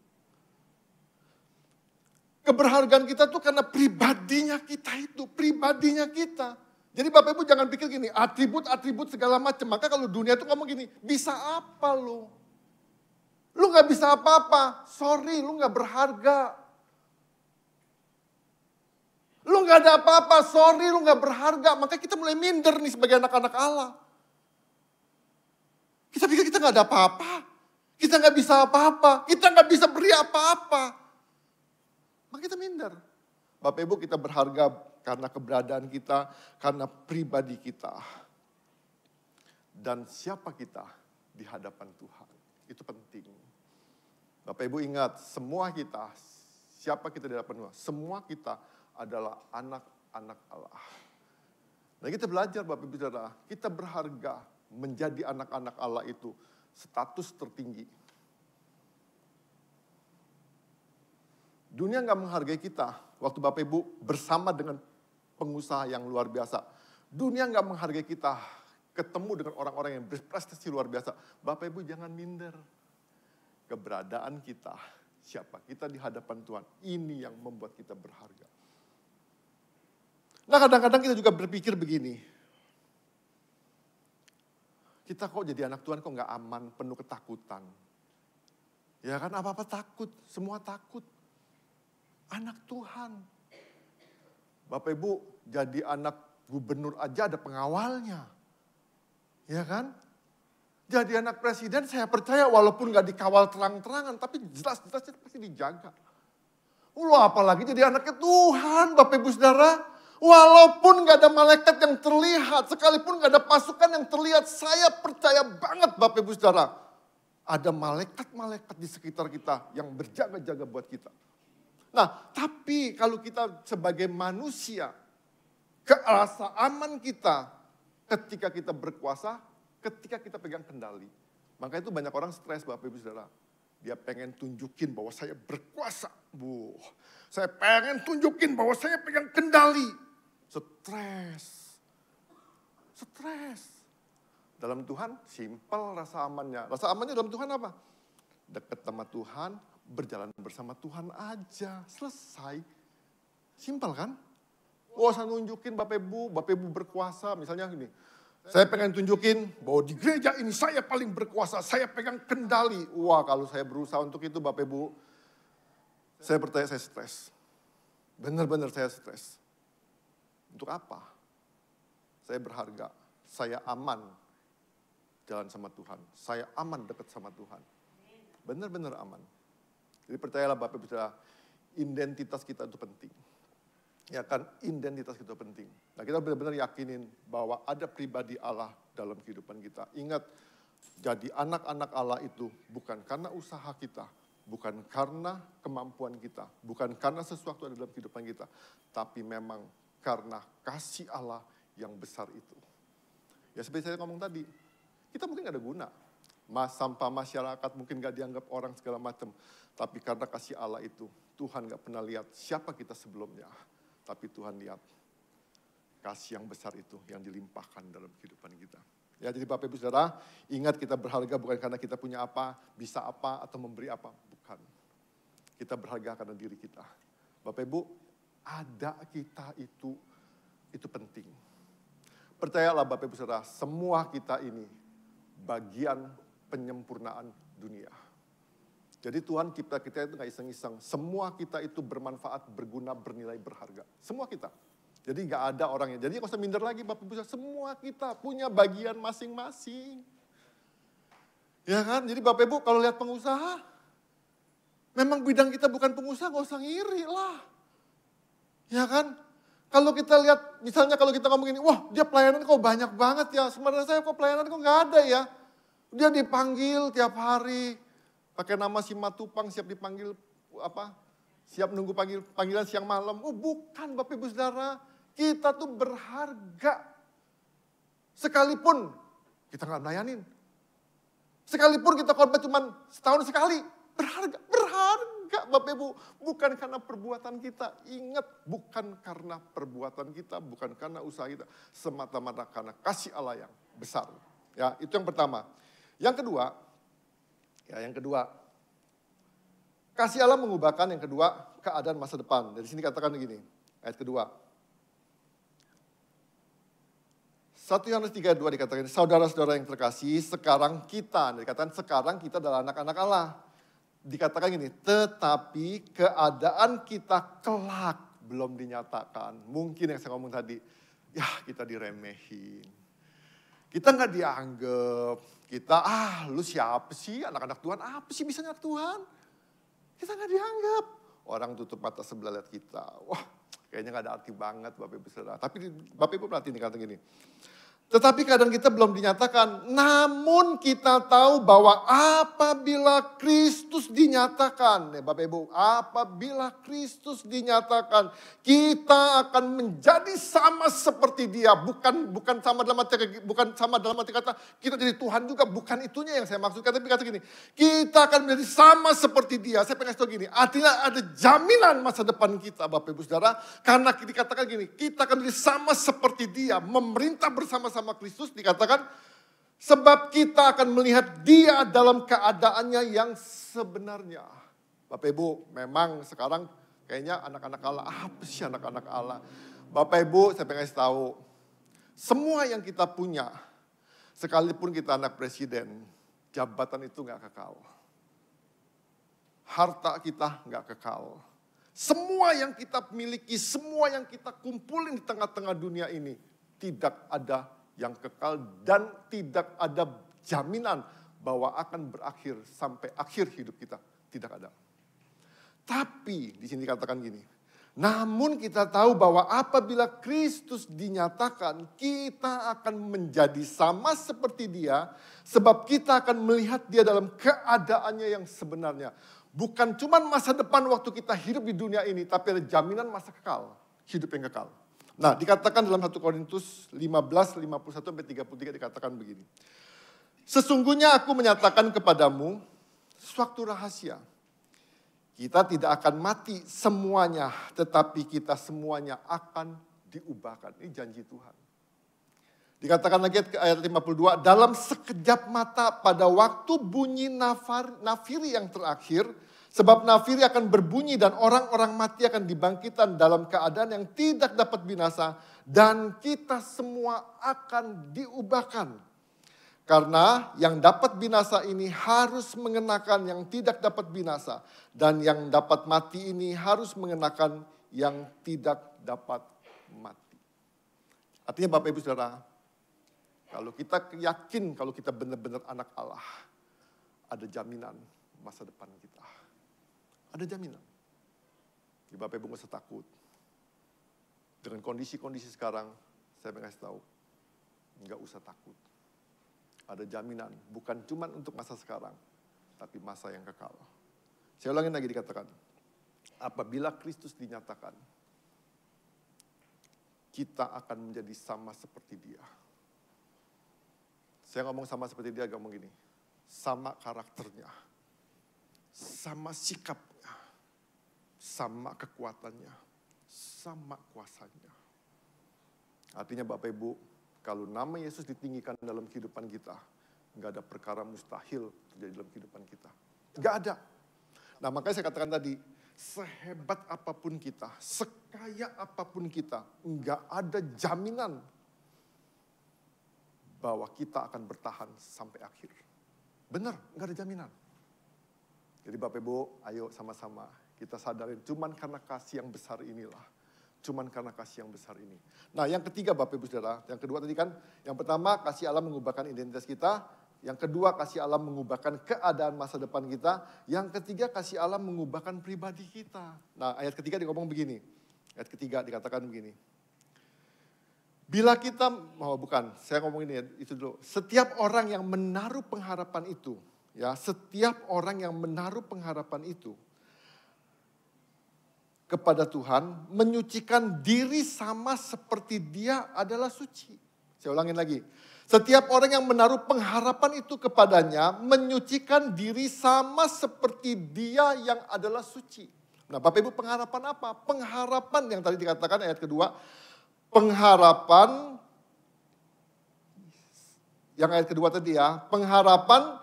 Keberhargaan kita tuh karena pribadinya kita itu, pribadinya kita. Jadi Bapak Ibu jangan pikir gini, atribut-atribut segala macam. Maka kalau dunia itu ngomong gini, bisa apa lo? Lu gak bisa apa-apa, sorry lu gak berharga. Lu gak ada apa-apa, sorry lu gak berharga. Makanya kita mulai minder nih sebagai anak-anak Allah. Kita pikir kita gak ada apa-apa. Kita gak bisa apa-apa. Kita gak bisa beri apa-apa. Maka kita minder. Bapak Ibu, kita berharga karena keberadaan kita, karena pribadi kita. Dan siapa kita di hadapan Tuhan. Itu penting. Bapak Ibu ingat, semua kita, siapa kita di hadapan Tuhan. Semua kita adalah anak-anak Allah. Nah kita belajar Bapak Ibu Saudara, kita berharga menjadi anak-anak Allah itu status tertinggi. Dunia gak menghargai kita waktu Bapak Ibu bersama dengan pengusaha yang luar biasa. Dunia gak menghargai kita ketemu dengan orang-orang yang berprestasi luar biasa. Bapak Ibu jangan minder. Keberadaan kita, siapa kita di hadapan Tuhan, ini yang membuat kita berharga. Nah kadang-kadang kita juga berpikir begini. Kita kok jadi anak Tuhan kok gak aman, penuh ketakutan. Ya kan apa-apa takut, semua takut. Anak Tuhan. Bapak Ibu jadi anak gubernur aja ada pengawalnya. Ya kan? Jadi anak presiden saya percaya walaupun gak dikawal terang-terangan tapi jelas-jelas pasti dijaga. Apalagi jadi anaknya Tuhan Bapak Ibu Saudara. Walaupun gak ada malaikat yang terlihat, sekalipun gak ada pasukan yang terlihat, saya percaya banget Bapak Ibu Saudara. Ada malaikat-malaikat di sekitar kita yang berjaga-jaga buat kita. Nah, tapi kalau kita sebagai manusia, rasa aman kita ketika kita berkuasa, ketika kita pegang kendali. Makanya itu banyak orang stres Bapak Ibu Saudara. Dia pengen tunjukin bahwa saya berkuasa. Saya pengen tunjukin bahwa saya pegang kendali. Stres. Dalam Tuhan simpel rasa amannya. Rasa amannya dalam Tuhan apa? Dekat sama Tuhan, berjalan bersama Tuhan aja. Selesai. Simpel kan? Saya nunjukin Bapak Ibu berkuasa. Misalnya gini, saya pengen tunjukin bahwa di gereja ini saya paling berkuasa. Saya pegang kendali. Kalau saya berusaha untuk itu Bapak Ibu, saya bertanya saya stres. Benar-benar saya stres. Untuk apa? Saya berharga. Saya aman jalan sama Tuhan. Saya aman dekat sama Tuhan. Benar-benar aman. Jadi percayalah Bapak Ibu Saudara, identitas kita itu penting. Ya kan, identitas kita penting. Nah kita benar-benar yakinin bahwa ada pribadi Allah dalam kehidupan kita. Ingat, jadi anak-anak Allah itu bukan karena usaha kita, bukan karena kemampuan kita, bukan karena sesuatu ada dalam kehidupan kita, tapi memang karena kasih Allah yang besar itu. Ya seperti saya ngomong tadi, kita mungkin gak ada guna. Sampah masyarakat mungkin gak dianggap orang segala macam. Tapi karena kasih Allah itu, Tuhan gak pernah lihat siapa kita sebelumnya. Tapi Tuhan lihat kasih yang besar itu yang dilimpahkan dalam kehidupan kita. Ya jadi Bapak Ibu Saudara, ingat kita berharga bukan karena kita punya apa, bisa apa, atau memberi apa. Bukan. Kita berharga karena diri kita. Bapak Ibu, ada kita itu penting. Percayalah Bapak Ibu Saudara, semua kita ini bagian penyempurnaan dunia. Jadi Tuhan cipta kita itu gak iseng-iseng. Semua kita itu bermanfaat, berguna, bernilai, berharga. Semua kita. Jadi gak ada orangnya. Jadi gak usah minder lagi Bapak Ibu Saudara. Semua kita punya bagian masing-masing. Ya kan? Jadi Bapak Ibu kalau lihat pengusaha, memang bidang kita bukan pengusaha, gak usah ngiri lah. Ya kan? Kalau kita lihat, misalnya kalau kita ngomong gini, wah dia pelayanan kok banyak banget ya. Sebenarnya saya kok pelayanan kok gak ada ya. Dia dipanggil tiap hari. Pakai nama Simatupang, siap dipanggil siap nunggu panggilan siang malam. Bukan Bapak Ibu Saudara. Kita tuh berharga. Sekalipun kita gak melayanin. Sekalipun kita khotbah cuma setahun sekali. Berharga Bapak Ibu. Bukan karena perbuatan kita. Ingat, bukan karena perbuatan kita. Bukan karena usaha kita. Semata-mata karena kasih Allah yang besar. Ya, itu yang pertama. Yang kedua, kasih Allah mengubahkan yang kedua, keadaan masa depan. Dari sini katakan begini, ayat kedua. 1 Yohanes 3:2 dikatakan, saudara-saudara yang terkasih, sekarang kita adalah anak-anak Allah. dikatakan gini, tetapi keadaan kita kelak belum dinyatakan. Mungkin yang saya ngomong tadi, ya kita diremehin. Kita nggak dianggap, kita lu siapa sih anak-anak Tuhan, apa sih bisa anak Tuhan? Kita nggak dianggap. Orang tutup mata sebelah lihat kita, wah kayaknya nggak ada arti banget Bapak Ibu Saudara. Tapi Bapak Ibu perhatiin kata gini, tetapi kadang kita belum dinyatakan, namun kita tahu bahwa apabila Kristus dinyatakan, ya Bapak Ibu, apabila Kristus dinyatakan, kita akan menjadi sama seperti Dia, bukan sama dalam arti kata kita jadi Tuhan juga, bukan itunya yang saya maksudkan, tapi kata gini, kita akan menjadi sama seperti Dia. Saya pengen tahu gini, artinya ada jaminan masa depan kita Bapak Ibu Saudara, karena dikatakan gini, kita akan menjadi sama seperti Dia, memerintah bersama-sama Kristus, dikatakan sebab kita akan melihat Dia dalam keadaannya yang sebenarnya. Bapak Ibu, memang sekarang kayaknya anak-anak Allah, apa sih anak-anak Allah? Bapak Ibu, saya pengen kasih tahu, semua yang kita punya, sekalipun kita anak presiden, jabatan itu gak kekal. Harta kita gak kekal. Semua yang kita miliki, semua yang kita kumpulin di tengah-tengah dunia ini, tidak ada yang kekal dan tidak ada jaminan bahwa akan berakhir sampai akhir hidup kita. Tidak ada. Tapi di sini dikatakan gini, namun kita tahu bahwa apabila Kristus dinyatakan, kita akan menjadi sama seperti Dia, sebab kita akan melihat Dia dalam keadaannya yang sebenarnya. Bukan cuma masa depan waktu kita hidup di dunia ini, tapi ada jaminan masa kekal, hidup yang kekal. Nah, dikatakan dalam 1 Korintus 15:51-33 dikatakan begini. Sesungguhnya aku menyatakan kepadamu suatu rahasia. Kita tidak akan mati semuanya, tetapi kita semuanya akan diubahkan. Ini janji Tuhan. Dikatakan lagi ayat 52, dalam sekejap mata pada waktu bunyi nafiri yang terakhir, sebab nafiri akan berbunyi dan orang-orang mati akan dibangkitkan dalam keadaan yang tidak dapat binasa. Dan kita semua akan diubahkan. Karena yang dapat binasa ini harus mengenakan yang tidak dapat binasa. Dan yang dapat mati ini harus mengenakan yang tidak dapat mati. Artinya Bapak Ibu Saudara, kalau kita yakin kalau kita benar-benar anak Allah, ada jaminan masa depan kita. Ada jaminan. Di Bapak Ibu nggak usah takut. Dengan kondisi-kondisi sekarang, saya mengasih tahu, nggak usah takut. Ada jaminan, bukan cuma untuk masa sekarang, tapi masa yang kekal. Saya ulangin lagi dikatakan, apabila Kristus dinyatakan, kita akan menjadi sama seperti Dia. Saya ngomong sama seperti Dia, ngomong gini, sama karakternya, sama sikapnya, sama kekuatannya, sama kuasanya. Artinya Bapak Ibu, kalau nama Yesus ditinggikan dalam kehidupan kita, nggak ada perkara mustahil terjadi dalam kehidupan kita. Nggak ada. Nah makanya saya katakan tadi, sehebat apapun kita, sekaya apapun kita, nggak ada jaminan bahwa kita akan bertahan sampai akhir. Benar, nggak ada jaminan. Jadi Bapak Ibu, ayo sama-sama kita sadarin, cuman karena kasih yang besar inilah. Cuman karena kasih yang besar ini. Nah yang ketiga Bapak Ibu Saudara, yang kedua tadi kan, yang pertama kasih Allah mengubahkan identitas kita. Yang kedua kasih Allah mengubahkan keadaan masa depan kita. Yang ketiga kasih Allah mengubahkan pribadi kita. Nah ayat ketiga dia ngomong begini. Ayat ketiga dikatakan begini. Bila kita, saya ngomong ini itu dulu. Setiap orang yang menaruh pengharapan itu, ya setiap orang yang menaruh pengharapan itu kepada Tuhan, menyucikan diri sama seperti Dia adalah suci. Saya ulangin lagi. Setiap orang yang menaruh pengharapan itu kepadanya, menyucikan diri sama seperti Dia yang adalah suci. Nah Bapak Ibu, pengharapan apa? Pengharapan yang tadi dikatakan ayat kedua, pengharapan, yang ayat kedua tadi ya, pengharapan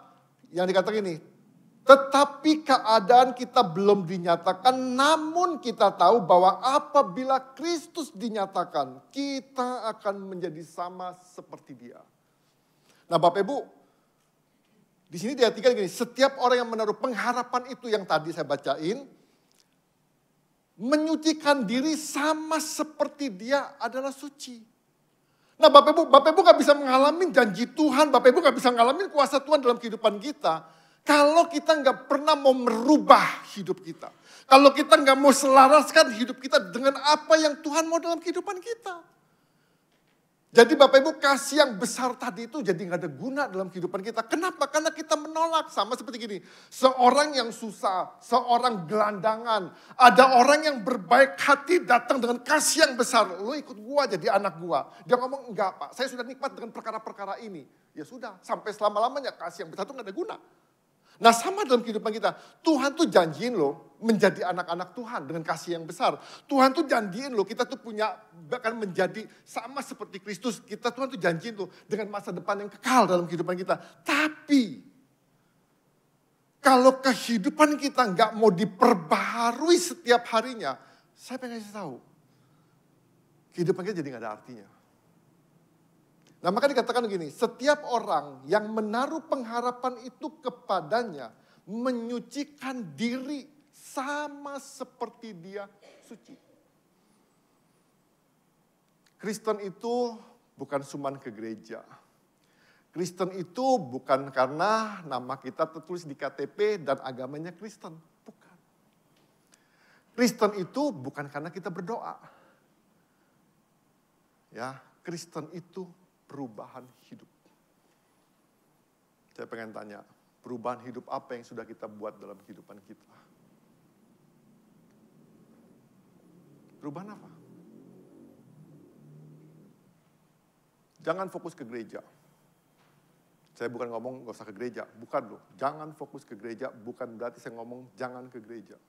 yang dikatakan ini, tetapi keadaan kita belum dinyatakan, namun kita tahu bahwa apabila Kristus dinyatakan, kita akan menjadi sama seperti Dia. Nah Bapak Ibu, Di sini di ayat 3 gini, setiap orang yang menaruh pengharapan itu yang tadi saya bacain, menyucikan diri sama seperti dia adalah suci. Nah Bapak Ibu gak bisa mengalami janji Tuhan, Bapak Ibu gak bisa mengalami kuasa Tuhan dalam kehidupan kita, kalau kita gak pernah mau merubah hidup kita. Kalau kita gak mau selaraskan hidup kita dengan apa yang Tuhan mau dalam kehidupan kita. Jadi Bapak Ibu kasih yang besar tadi itu jadi gak ada guna dalam kehidupan kita. Kenapa? Karena kita menolak. Sama seperti gini. Seorang yang susah, seorang gelandangan. Ada orang yang berbaik hati datang dengan kasih yang besar. Lo ikut gua jadi anak gua. Dia ngomong enggak Pak, saya sudah nikmat dengan perkara-perkara ini. Ya sudah, sampai selama-lamanya kasih yang besar itu gak ada guna. Nah sama dalam kehidupan kita, Tuhan tuh janjiin loh menjadi anak-anak Tuhan dengan kasih yang besar. Tuhan tuh janjiin loh kita tuh punya, bahkan menjadi sama seperti Kristus. Tuhan tuh janjiin tuh dengan masa depan yang kekal dalam kehidupan kita. Tapi kalau kehidupan kita nggak mau diperbaharui setiap harinya, saya pengen kasih tahu, kehidupan kita jadi nggak ada artinya. Nah maka dikatakan begini, setiap orang yang menaruh pengharapan itu kepadanya, menyucikan diri sama seperti dia suci. Kristen itu bukan cuma ke gereja. Kristen itu bukan karena nama kita tertulis di KTP dan agamanya Kristen. Bukan. Kristen itu bukan karena kita berdoa. Ya, Kristen itu perubahan hidup. Saya pengen tanya, perubahan hidup apa yang sudah kita buat dalam kehidupan kita? Perubahan apa? Jangan fokus ke gereja. Saya bukan ngomong gak usah ke gereja, bukan loh. Jangan fokus ke gereja, bukan berarti saya ngomong jangan ke gereja.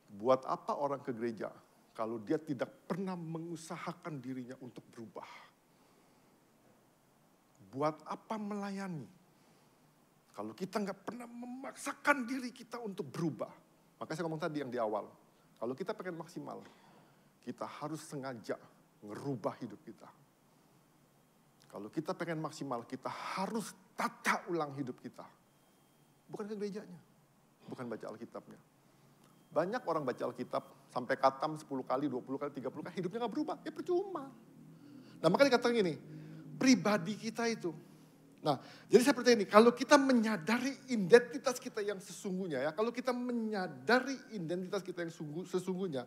Buat apa orang ke gereja kalau dia tidak pernah mengusahakan dirinya untuk berubah? Buat apa melayani? Kalau kita nggak pernah memaksakan diri kita untuk berubah. Makanya saya ngomong tadi yang di awal. Kalau kita pengen maksimal, kita harus sengaja ngerubah hidup kita. Kalau kita pengen maksimal, kita harus tata ulang hidup kita. Bukan ke gerejanya, bukan baca Alkitabnya. Banyak orang baca Alkitab, sampai khatam 10 kali, 20 kali, 30 kali, hidupnya nggak berubah. Ya percuma. Nah makanya dikatakan gini, pribadi kita itu. Nah, jadi saya percaya ini, kalau kita menyadari identitas kita yang sesungguhnya ya, kalau kita menyadari identitas kita yang sesungguhnya,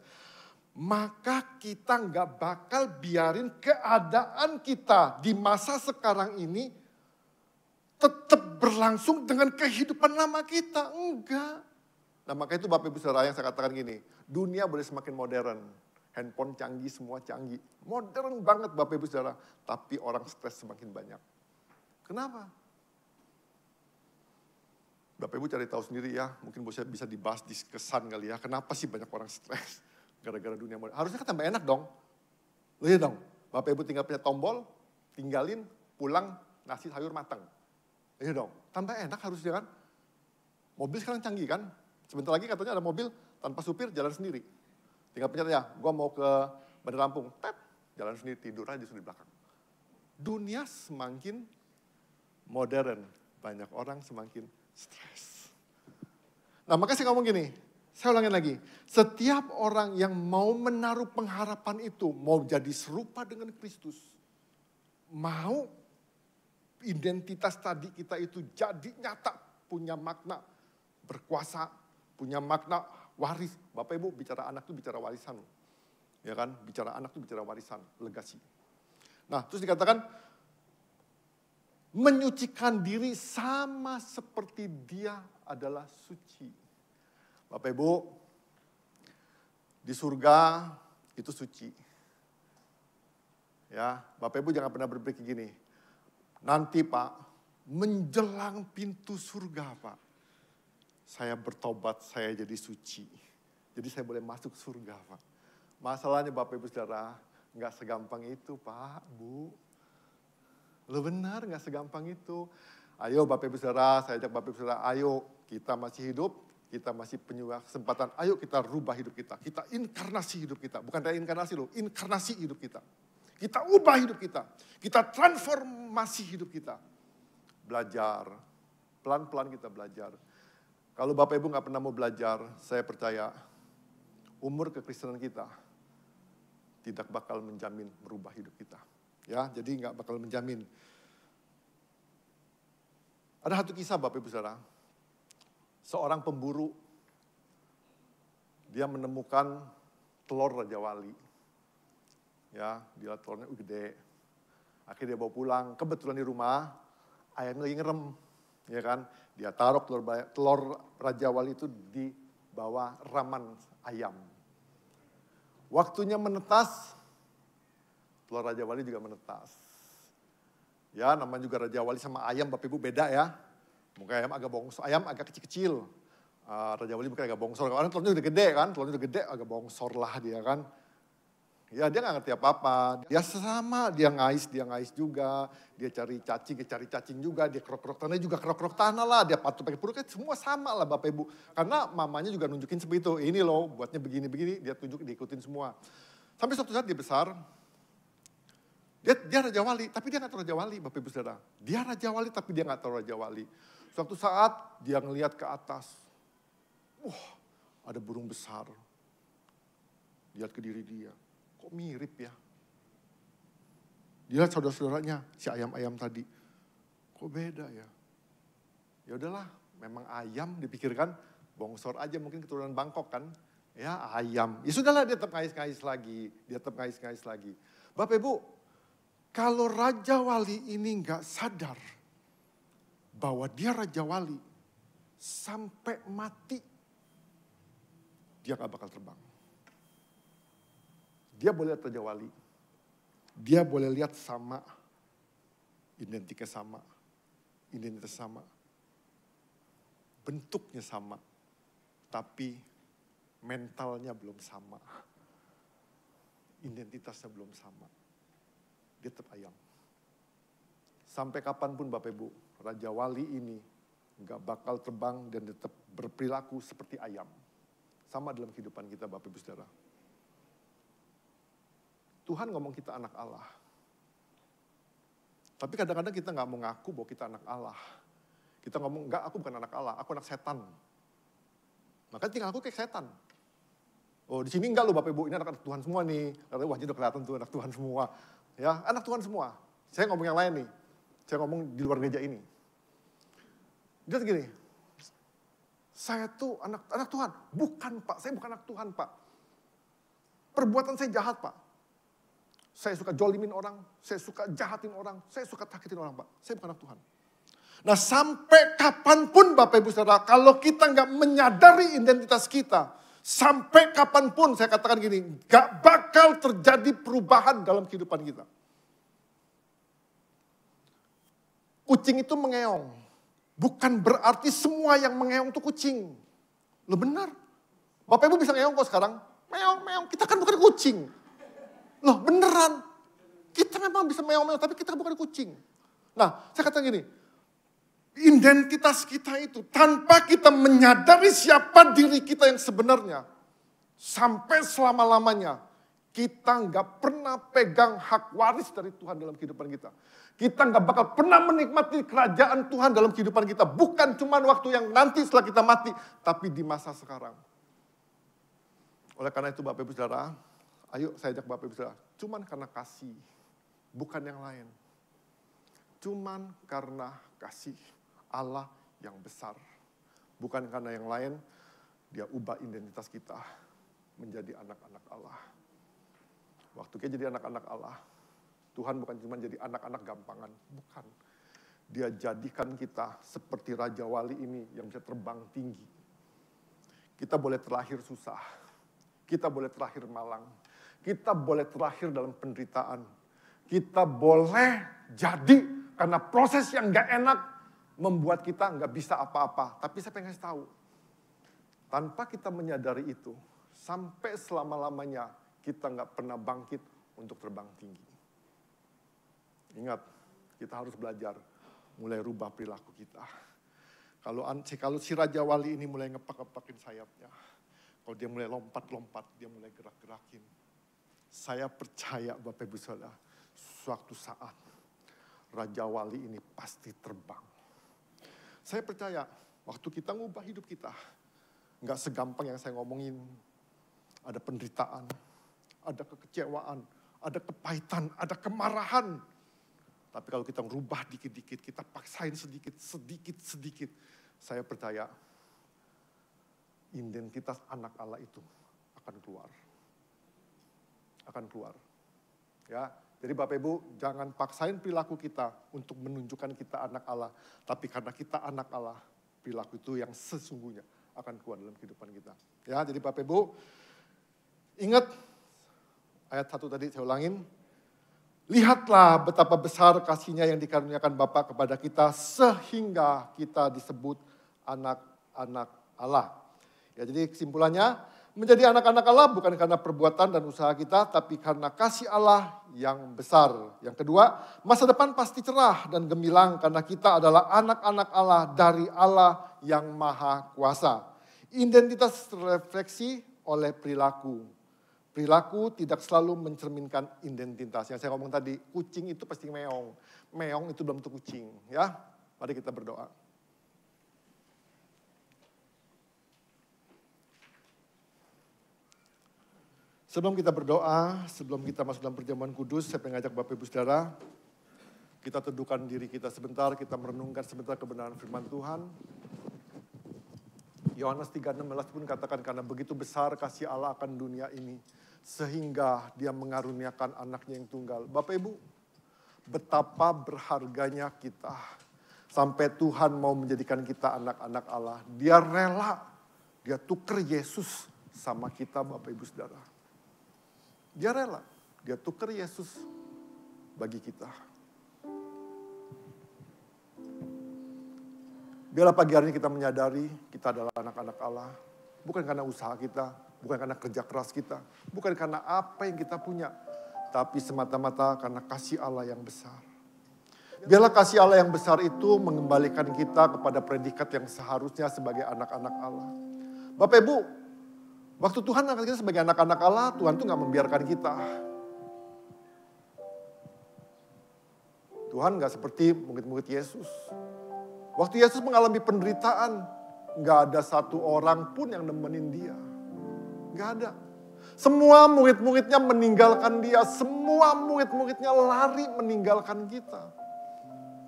maka kita nggak bakal biarin keadaan kita di masa sekarang ini tetap berlangsung dengan kehidupan lama kita. Enggak. Nah, maka itu Bapak Ibu Saudara yang saya katakan gini, dunia boleh semakin modern. Handphone canggih, semua canggih. Modern banget Bapak Ibu Saudara. Tapi orang stres semakin banyak. Kenapa? Bapak Ibu cari tahu sendiri ya. Mungkin bisa dibahas di kesan kali ya. Kenapa sih banyak orang stres? Gara-gara dunia modern. Harusnya kan tambah enak dong. Lihat dong. Bapak Ibu tinggal punya tombol. Tinggalin, pulang, nasi sayur matang. Lihat dong. Tambah enak harusnya kan. Mobil sekarang canggih kan. Sebentar lagi katanya ada mobil tanpa supir jalan sendiri. Tinggal pencet ya, gue mau ke Bandar Lampung, tap, jalan sendiri, tidur aja di belakang. Dunia semakin modern, banyak orang semakin stres. Nah makanya saya ngomong gini, saya ulangin lagi. Setiap orang yang mau menaruh pengharapan itu, mau jadi serupa dengan Kristus, mau identitas tadi kita itu jadi nyata, punya makna berkuasa, punya makna waris. Bapak Ibu bicara anak itu bicara warisan. Ya kan? Bicara anak itu bicara warisan, legasi. Nah, terus dikatakan menyucikan diri sama seperti dia adalah suci. Bapak Ibu, di surga itu suci. Ya, Bapak Ibu jangan pernah berpikir gini. Nanti Pak, menjelang pintu surga Pak, saya bertobat, saya jadi suci. Jadi saya boleh masuk surga, Pak. Masalahnya Bapak Ibu Saudara, nggak segampang itu, Pak, Bu. Lo benar, nggak segampang itu. Ayo Bapak Ibu Saudara, saya ajak Bapak Ibu Saudara, ayo kita masih hidup, kita masih punya kesempatan. Ayo kita rubah hidup kita. Kita inkarnasi hidup kita. Bukan reinkarnasi loh, inkarnasi hidup kita. Kita ubah hidup kita. Kita transformasi hidup kita. Belajar pelan-pelan kita belajar. Kalau Bapak Ibu nggak pernah mau belajar, saya percaya umur kekristenan kita tidak bakal menjamin merubah hidup kita. Ya, jadi nggak bakal menjamin. Ada satu kisah Bapak Ibu Saudara, seorang pemburu, dia menemukan telur Raja Wali. Ya, dia telurnya gede. Akhirnya dia bawa pulang, kebetulan di rumah, ayamnya lagi ngerem. Ya kan, dia taruh telur Raja Wali itu di bawah raman ayam. Waktunya menetas, telur Raja Wali juga menetas. Ya, namanya juga Raja Wali sama ayam Bapak Ibu beda ya. Mungkin ayam agak bongsor, ayam agak kecil-kecil. Raja Wali mungkin agak bongsor, karena telurnya udah gede kan, telurnya udah gede agak bongsor lah dia kan. Ya dia gak ngerti apa-apa, dia sama, dia ngais juga, dia cari cacing juga, dia kerok-kerok tanah juga kerok-kerok tanah lah, dia patuh pakai perut, semua sama lah Bapak Ibu. Karena mamanya juga nunjukin seperti itu, ini loh buatnya begini-begini, dia tunjuk, diikutin semua. Sampai suatu saat dia besar, dia Raja Wali, tapi dia gak tahu Raja Wali Bapak Ibu Saudara. Dia Raja Wali tapi dia gak tahu Raja Wali. Suatu saat dia ngelihat ke atas, ada burung besar, lihat ke diri dia. Kok mirip ya? Dia lihat saudara-saudaranya, si ayam-ayam tadi. Kok beda ya? Ya udahlah, memang ayam dipikirkan bongsor aja mungkin keturunan Bangkok kan. Ya ayam. Ya sudahlah dia tetap ngais-ngais lagi. Bapak Ibu, kalau Raja Wali ini nggak sadar bahwa dia Raja Wali sampai mati, dia nggak bakal terbang. Dia boleh lihat Raja Wali. Dia boleh lihat sama. Identitas sama. Bentuknya sama. Tapi mentalnya belum sama. Identitasnya belum sama. Dia tetap ayam. Sampai kapanpun Bapak Ibu, Raja Wali ini gak bakal terbang dan tetap berperilaku seperti ayam. Sama dalam kehidupan kita Bapak Ibu Saudara. Tuhan ngomong kita anak Allah. Tapi kadang-kadang kita gak mau ngaku bahwa kita anak Allah. Kita ngomong, enggak aku bukan anak Allah, aku anak setan. Makanya tinggal aku kayak setan. Oh di sini enggak loh Bapak Ibu, ini anak-anak Tuhan semua nih. Karena wajah udah kelihatan tuh anak Tuhan semua. Ya, anak Tuhan semua. Saya ngomong yang lain nih. Saya ngomong di luar gereja ini. Dia gini, saya tuh anak Tuhan. Bukan Pak, saya bukan anak Tuhan Pak. Perbuatan saya jahat Pak. Saya suka jolimin orang, saya suka jahatin orang, saya suka takitin orang Pak. Saya bukan anak Tuhan. Nah sampai kapanpun Bapak Ibu Saudara, kalau kita nggak menyadari identitas kita, sampai kapanpun saya katakan gini, nggak bakal terjadi perubahan dalam kehidupan kita. Kucing itu mengeong, bukan berarti semua yang mengeong itu kucing. Loh benar, Bapak Ibu bisa ngeong kok sekarang, meong, kita kan bukan kucing. Loh beneran, kita memang bisa meong-meong, tapi kita bukan kucing. Nah, saya katakan gini, identitas kita itu tanpa kita menyadari siapa diri kita yang sebenarnya, sampai selama-lamanya, kita nggak pernah pegang hak waris dari Tuhan dalam kehidupan kita. Kita nggak bakal pernah menikmati kerajaan Tuhan dalam kehidupan kita. Bukan cuma waktu yang nanti setelah kita mati, tapi di masa sekarang. Oleh karena itu Bapak Ibu Saudara, ayo saya ajak Bapak Ibu Saudara, cuman karena kasih, bukan yang lain. Cuman karena kasih Allah yang besar. Bukan karena yang lain, dia ubah identitas kita menjadi anak-anak Allah. Waktu kita jadi anak-anak Allah, Tuhan bukan cuma jadi anak-anak gampangan, bukan. Dia jadikan kita seperti Raja Wali ini yang bisa terbang tinggi. Kita boleh terlahir susah, kita boleh terlahir malang, kita boleh terlahir dalam penderitaan. Kita boleh jadi karena proses yang gak enak membuat kita gak bisa apa-apa. Tapi saya pengen kasih tahu, tanpa kita menyadari itu, sampai selama-lamanya kita gak pernah bangkit untuk terbang tinggi. Ingat, kita harus belajar mulai rubah perilaku kita. Kalau si Raja Wali ini mulai ngepak-ngepakin sayapnya, kalau dia mulai lompat-lompat, dia mulai gerak-gerakin. Saya percaya Bapak Ibu Saudara, suatu saat Raja Wali ini pasti terbang. Saya percaya waktu kita ngubah hidup kita, nggak segampang yang saya ngomongin. Ada penderitaan, ada kekecewaan, ada kepahitan, ada kemarahan. Tapi kalau kita merubah dikit-dikit, kita paksain sedikit-sedikit, saya percaya identitas anak Allah itu akan keluar. Akan keluar. Ya, jadi Bapak Ibu jangan paksain perilaku kita untuk menunjukkan kita anak Allah. Tapi karena kita anak Allah, perilaku itu yang sesungguhnya akan keluar dalam kehidupan kita. Ya, jadi Bapak Ibu ingat ayat 1 tadi saya ulangin. Lihatlah betapa besar kasih-Nya yang dikaruniakan Bapa kepada kita sehingga kita disebut anak-anak Allah. Ya, jadi kesimpulannya, menjadi anak-anak Allah bukan karena perbuatan dan usaha kita, tapi karena kasih Allah yang besar. Yang kedua, masa depan pasti cerah dan gemilang karena kita adalah anak-anak Allah dari Allah yang Maha Kuasa. Identitas terefleksi oleh perilaku. Perilaku tidak selalu mencerminkan identitas. Yang saya ngomong tadi, kucing itu pasti meong. Meong itu belum tentu kucing. Ya, mari kita berdoa. Sebelum kita berdoa, sebelum kita masuk dalam perjamuan kudus, saya pengen ngajak Bapak Ibu Saudara, kita teduhkan diri kita sebentar, kita merenungkan sebentar kebenaran firman Tuhan. Yohanes 3:16 pun katakan, karena begitu besar kasih Allah akan dunia ini, sehingga Dia mengaruniakan anaknya yang tunggal. Bapak Ibu, betapa berharganya kita, sampai Tuhan mau menjadikan kita anak-anak Allah. Dia rela, Dia tuker Yesus sama kita Bapak Ibu Saudara. Dia rela, Dia tuker Yesus bagi kita. Biarlah pagi hari ini kita menyadari kita adalah anak-anak Allah. Bukan karena usaha kita, bukan karena kerja keras kita, bukan karena apa yang kita punya. Tapi semata-mata karena kasih Allah yang besar. Biarlah kasih Allah yang besar itu mengembalikan kita kepada predikat yang seharusnya sebagai anak-anak Allah. Bapak Ibu, waktu Tuhan angkat kita sebagai anak-anak Allah, Tuhan tuh gak membiarkan kita. Tuhan gak seperti murid-murid Yesus. Waktu Yesus mengalami penderitaan, gak ada satu orang pun yang nemenin Dia. Gak ada. Semua murid-muridnya meninggalkan Dia. Semua murid-muridnya lari meninggalkan kita.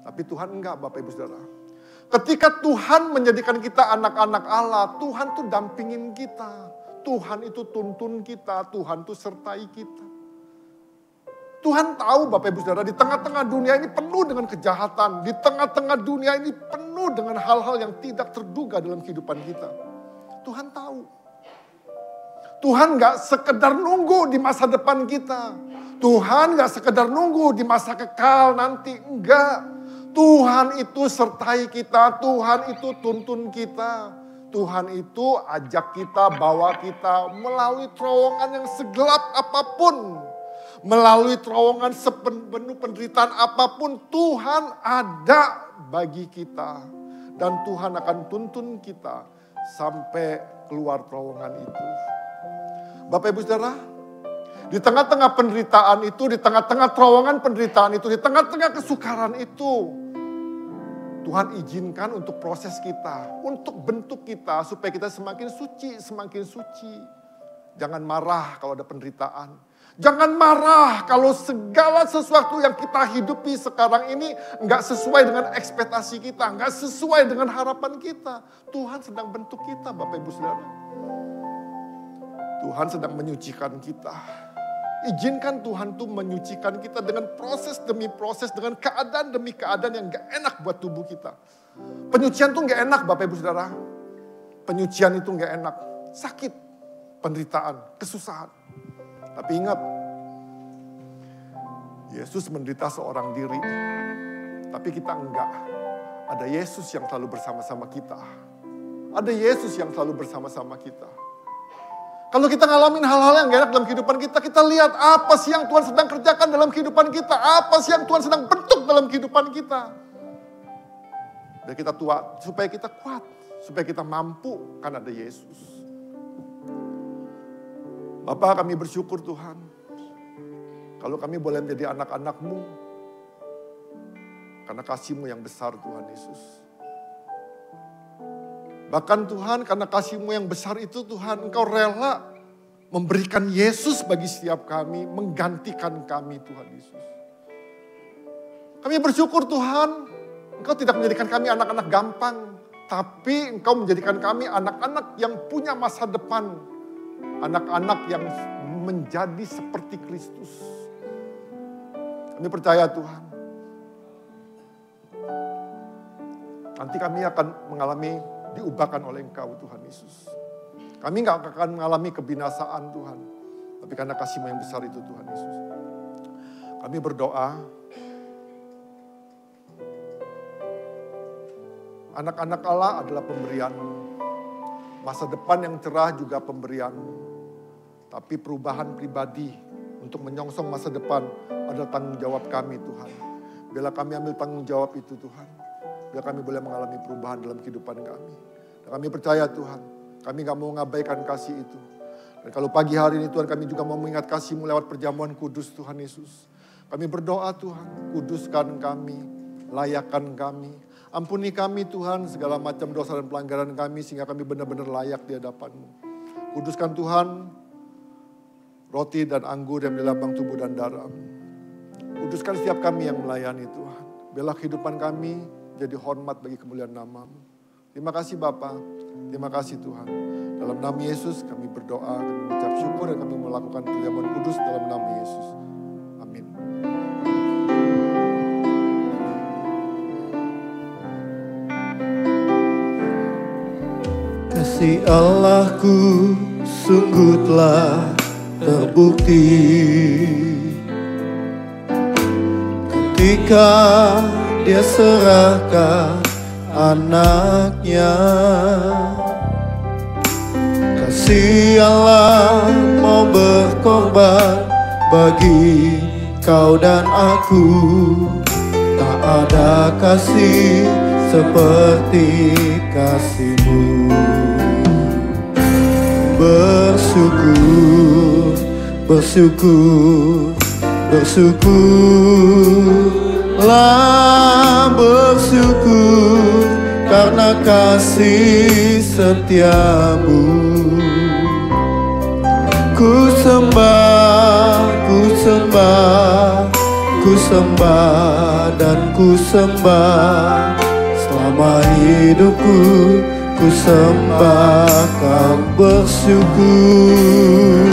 Tapi Tuhan enggak, Bapak Ibu Saudara. Ketika Tuhan menjadikan kita anak-anak Allah, Tuhan tuh dampingin kita. Tuhan itu tuntun kita, Tuhan tuh sertai kita. Tuhan tahu Bapak Ibu Saudara, di tengah-tengah dunia ini penuh dengan kejahatan. Di tengah-tengah dunia ini penuh dengan hal-hal yang tidak terduga dalam kehidupan kita. Tuhan tahu. Tuhan gak sekedar nunggu di masa depan kita. Tuhan gak sekedar nunggu di masa kekal nanti. Enggak. Tuhan itu sertai kita. Tuhan itu tuntun kita. Tuhan itu ajak kita, bawa kita melalui terowongan yang segelap apapun. Melalui terowongan sepenuh penderitaan apapun, Tuhan ada bagi kita. Dan Tuhan akan tuntun kita sampai keluar terowongan itu. Bapak Ibu Saudara, di tengah-tengah penderitaan itu, di tengah-tengah terowongan penderitaan itu, di tengah-tengah kesukaran itu, Tuhan izinkan untuk proses kita, untuk bentuk kita, supaya kita semakin suci, semakin suci. Jangan marah kalau ada penderitaan. Jangan marah kalau segala sesuatu yang kita hidupi sekarang ini nggak sesuai dengan ekspektasi kita, nggak sesuai dengan harapan kita. Tuhan sedang bentuk kita, Bapak Ibu Saudara. Tuhan sedang menyucikan kita. Izinkan Tuhan tuh menyucikan kita dengan proses demi proses, dengan keadaan demi keadaan yang nggak enak buat tubuh kita. Penyucian tuh nggak enak, Bapak Ibu Saudara. Penyucian itu nggak enak, sakit, penderitaan, kesusahan. Tapi ingat, Yesus menderita seorang diri. Tapi kita enggak. Ada Yesus yang selalu bersama-sama kita. Ada Yesus yang selalu bersama-sama kita. Kalau kita ngalamin hal-hal yang gak enak dalam kehidupan kita, kita lihat apa sih yang Tuhan sedang kerjakan dalam kehidupan kita. Apa sih yang Tuhan sedang bentuk dalam kehidupan kita. Dan kita tua, supaya kita kuat. Supaya kita mampu, kan ada Yesus. Bapak, kami bersyukur Tuhan. Kalau kami boleh menjadi anak-anak-Mu. Karena kasih-Mu yang besar Tuhan Yesus. Bahkan Tuhan, karena kasih-Mu yang besar itu Tuhan, Engkau rela memberikan Yesus bagi setiap kami, menggantikan kami Tuhan Yesus. Kami bersyukur Tuhan, Engkau tidak menjadikan kami anak-anak gampang, tapi Engkau menjadikan kami anak-anak yang punya masa depan. Anak-anak yang menjadi seperti Kristus. Kami percaya Tuhan. Nanti kami akan mengalami diubahkan oleh Engkau Tuhan Yesus. Kami gak akan mengalami kebinasaan Tuhan. Tapi karena kasih-Mu yang besar itu Tuhan Yesus. Kami berdoa. Anak-anak Allah adalah pemberian. Masa depan yang cerah juga pemberian. Tapi perubahan pribadi untuk menyongsong masa depan adalah tanggung jawab kami Tuhan. Bila kami ambil tanggung jawab itu Tuhan. Bila kami boleh mengalami perubahan dalam kehidupan kami. Dan kami percaya Tuhan, kami gak mau mengabaikan kasih itu. Dan kalau pagi hari ini Tuhan, kami juga mau mengingat kasih-Mu lewat perjamuan kudus Tuhan Yesus. Kami berdoa Tuhan, kuduskan kami, layakkan kami. Ampuni kami Tuhan segala macam dosa dan pelanggaran kami sehingga kami benar-benar layak di hadapan-Mu. Kuduskan Tuhan roti dan anggur yang di lambang tubuh dan darah-Mu. Kuduskan setiap kami yang melayani Tuhan. Biarlah kehidupan kami jadi hormat bagi kemuliaan nama-Mu. Terima kasih Bapa, terima kasih Tuhan. Dalam nama Yesus kami berdoa, kami mengucap syukur dan kami melakukan perjamuan kudus dalam nama Yesus. Amin. Kasih Allahku sungguh telah terbukti ketika Dia serahkan anaknya. Kasih Allah mau berkorban bagi kau dan aku. Tak ada kasih seperti kasih-Mu. Bersyukur, bersyukur, bersyukurlah, bersyukur karena kasih setia-Mu. Ku sembah, ku sembah, ku sembah dan ku sembah selama hidupku. Ku sembah Kau, bersyukur,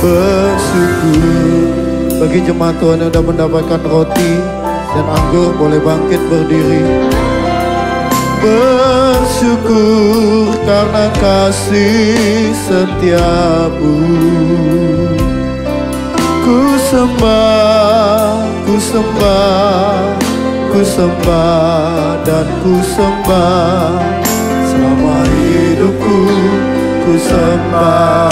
bersyukur. Bagi jemaat Tuhan yang sudah mendapatkan roti dan anggur boleh bangkit berdiri. Bersyukur karena kasih setia-Mu. Ku sembah, ku sembah, ku sembah dan ku sembah selama hidupku. Ku sembah,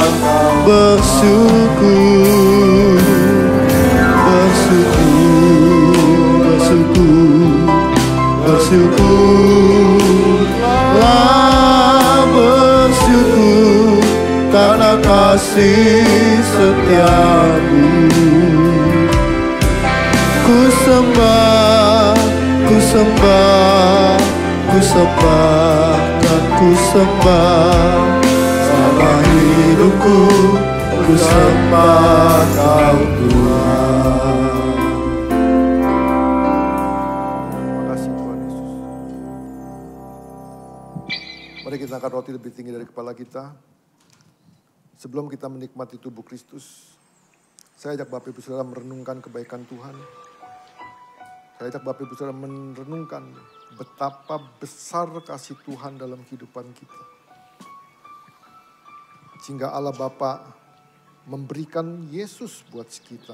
bersyukur, bersyukur, bersyukur, bersyukurlah, bersyukur karena kasih setia-Mu. Ku sembah, ku sembah, ku sembah dan ku sembah selama hidupku. Ku sembah Kau Tuhan. Terima kasih Tuhan Yesus. Mari kita angkat roti lebih tinggi dari kepala kita. Sebelum kita menikmati tubuh Kristus, saya ajak Bapak Ibu Saudara merenungkan kebaikan Tuhan. Saya ajak Bapak Ibu Saudara merenungkan betapa besar kasih Tuhan dalam kehidupan kita. Sehingga Allah Bapa memberikan Yesus buat kita.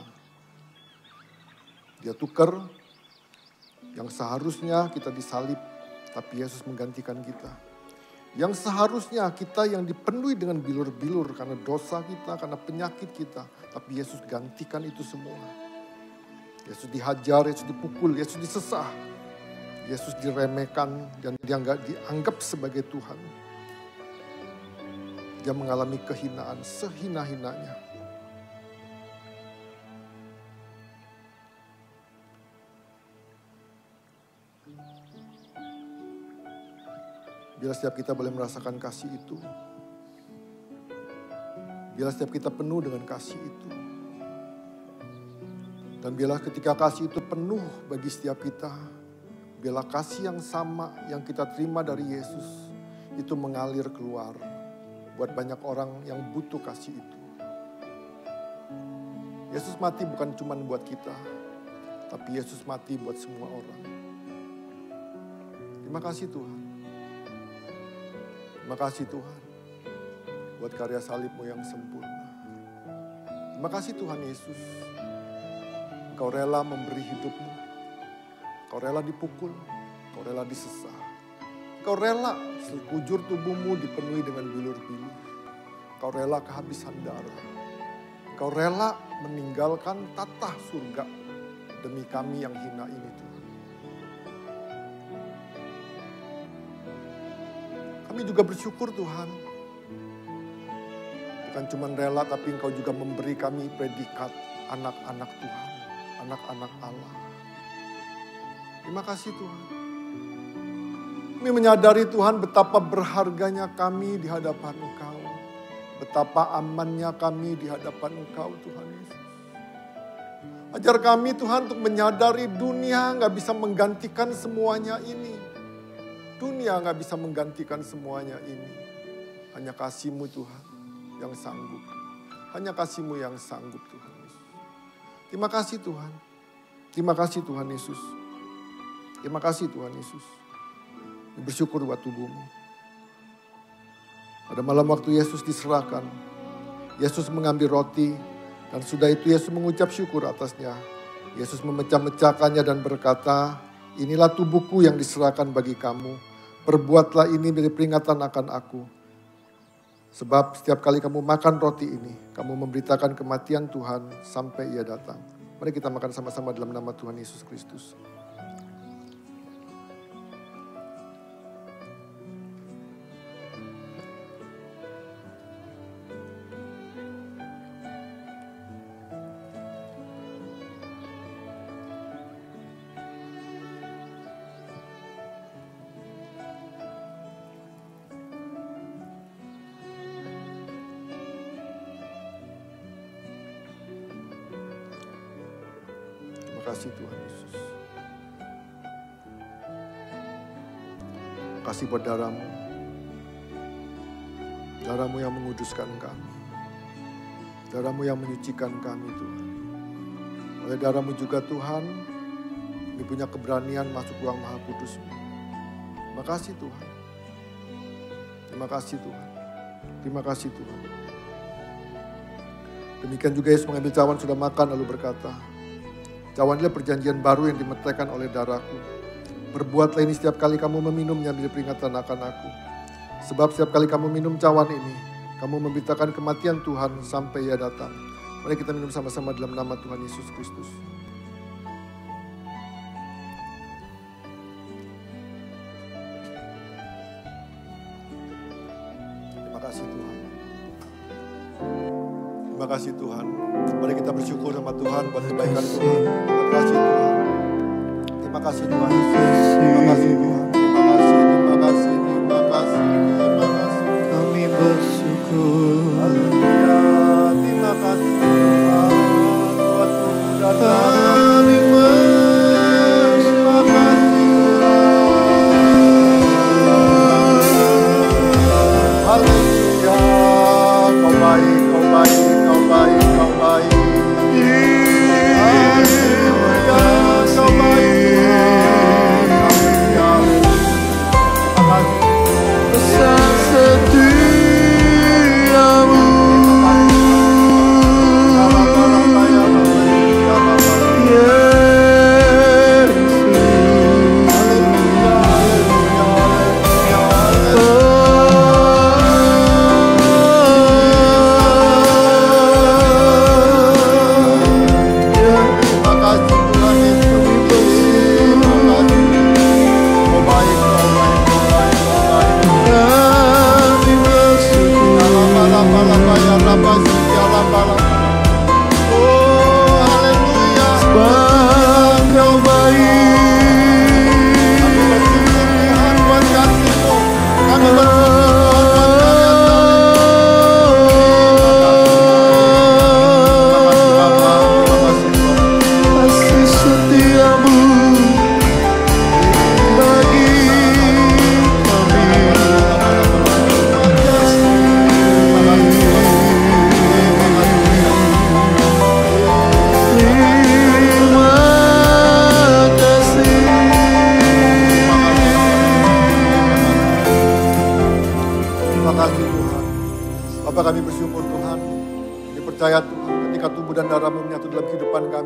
Dia tukar yang seharusnya kita disalib, tapi Yesus menggantikan kita. Yang seharusnya kita yang dipenuhi dengan bilur-bilur karena dosa kita, karena penyakit kita, tapi Yesus gantikan itu semua. Yesus dihajar, Yesus dipukul, Yesus disesah. Yesus diremehkan dan dia nggak dianggap sebagai Tuhan. Dia mengalami kehinaan sehina-hinanya. Biar setiap kita boleh merasakan kasih itu. Biar setiap kita penuh dengan kasih itu. Dan biarlah ketika kasih itu penuh bagi setiap kita, biarlah kasih yang sama yang kita terima dari Yesus itu mengalir keluar buat banyak orang yang butuh kasih itu. Yesus mati bukan cuma buat kita, tapi Yesus mati buat semua orang. Terima kasih Tuhan. Terima kasih Tuhan buat karya salib-Mu yang sempurna. Terima kasih Tuhan Yesus. Engkau rela memberi hidup-Mu. Engkau rela dipukul. Engkau rela disesah. Engkau rela sekujur tubuh-Mu dipenuhi dengan bilur-bilur. Engkau rela kehabisan darah. Engkau rela meninggalkan tatah surga demi kami yang hina ini Tuhan. Kami juga bersyukur Tuhan. Bukan cuma rela tapi Engkau juga memberi kami predikat anak-anak Tuhan. Anak-anak Allah. Terima kasih Tuhan. Kami menyadari Tuhan betapa berharganya kami di hadapan Engkau. Betapa amannya kami di hadapan Engkau Tuhan Yesus. Ajar kami Tuhan untuk menyadari dunia gak bisa menggantikan semuanya ini. Dunia gak bisa menggantikan semuanya ini. Hanya kasih-Mu Tuhan yang sanggup. Hanya kasih-Mu yang sanggup Tuhan Yesus. Terima kasih Tuhan. Terima kasih Tuhan Yesus. Terima kasih Tuhan Yesus. Bersyukur buat tubuh-Mu. Pada malam waktu Yesus diserahkan, Yesus mengambil roti dan sudah itu Yesus mengucap syukur atasnya. Yesus memecah-mecahkannya dan berkata, inilah tubuhku yang diserahkan bagi kamu. Perbuatlah ini menjadi peringatan akan aku. Sebab setiap kali kamu makan roti ini, kamu memberitakan kematian Tuhan sampai Ia datang. Mari kita makan sama-sama dalam nama Tuhan Yesus Kristus. Terima kasih Tuhan Yesus. Terima kasih buat darah-Mu. Darah-Mu yang menguduskan kami. Darah-Mu yang menyucikan kami Tuhan. Oleh darah-Mu juga Tuhan, kami punya keberanian masuk ruang Maha Kudus-Mu. Terima kasih Tuhan. Terima kasih Tuhan. Terima kasih Tuhan. Demikian juga Yesus mengambil cawan sudah makan lalu berkata, cawan inilah perjanjian baru yang dimeteraikan oleh darahku. Perbuatlah ini setiap kali kamu meminumnya menjadi peringatan akan aku. Sebab setiap kali kamu minum cawan ini, kamu memberitakan kematian Tuhan sampai Ia datang. Mari kita minum sama-sama dalam nama Tuhan Yesus Kristus. Terima kasih Tuhan. Terima kasih Tuhan. Mari kita bersyukur sama Tuhan buat kebaikan Tuhan. Terima kasih Tuhan. Terima kasih Tuhan. Terima kasih Tuhan. Terima kasih, terima kasih, terima kasih, terima kasih. Kami bersyukur. Haleluya. Terima kasih Tuhan. Buat datang. Kami Terima kasih Tuhan. Haleluya. Kau baik, kau baik, kau baik, kau baik. Haleluya. Kau baik Tuhan. Haleluya. Terima kasih. besar setiamu. Haleluya.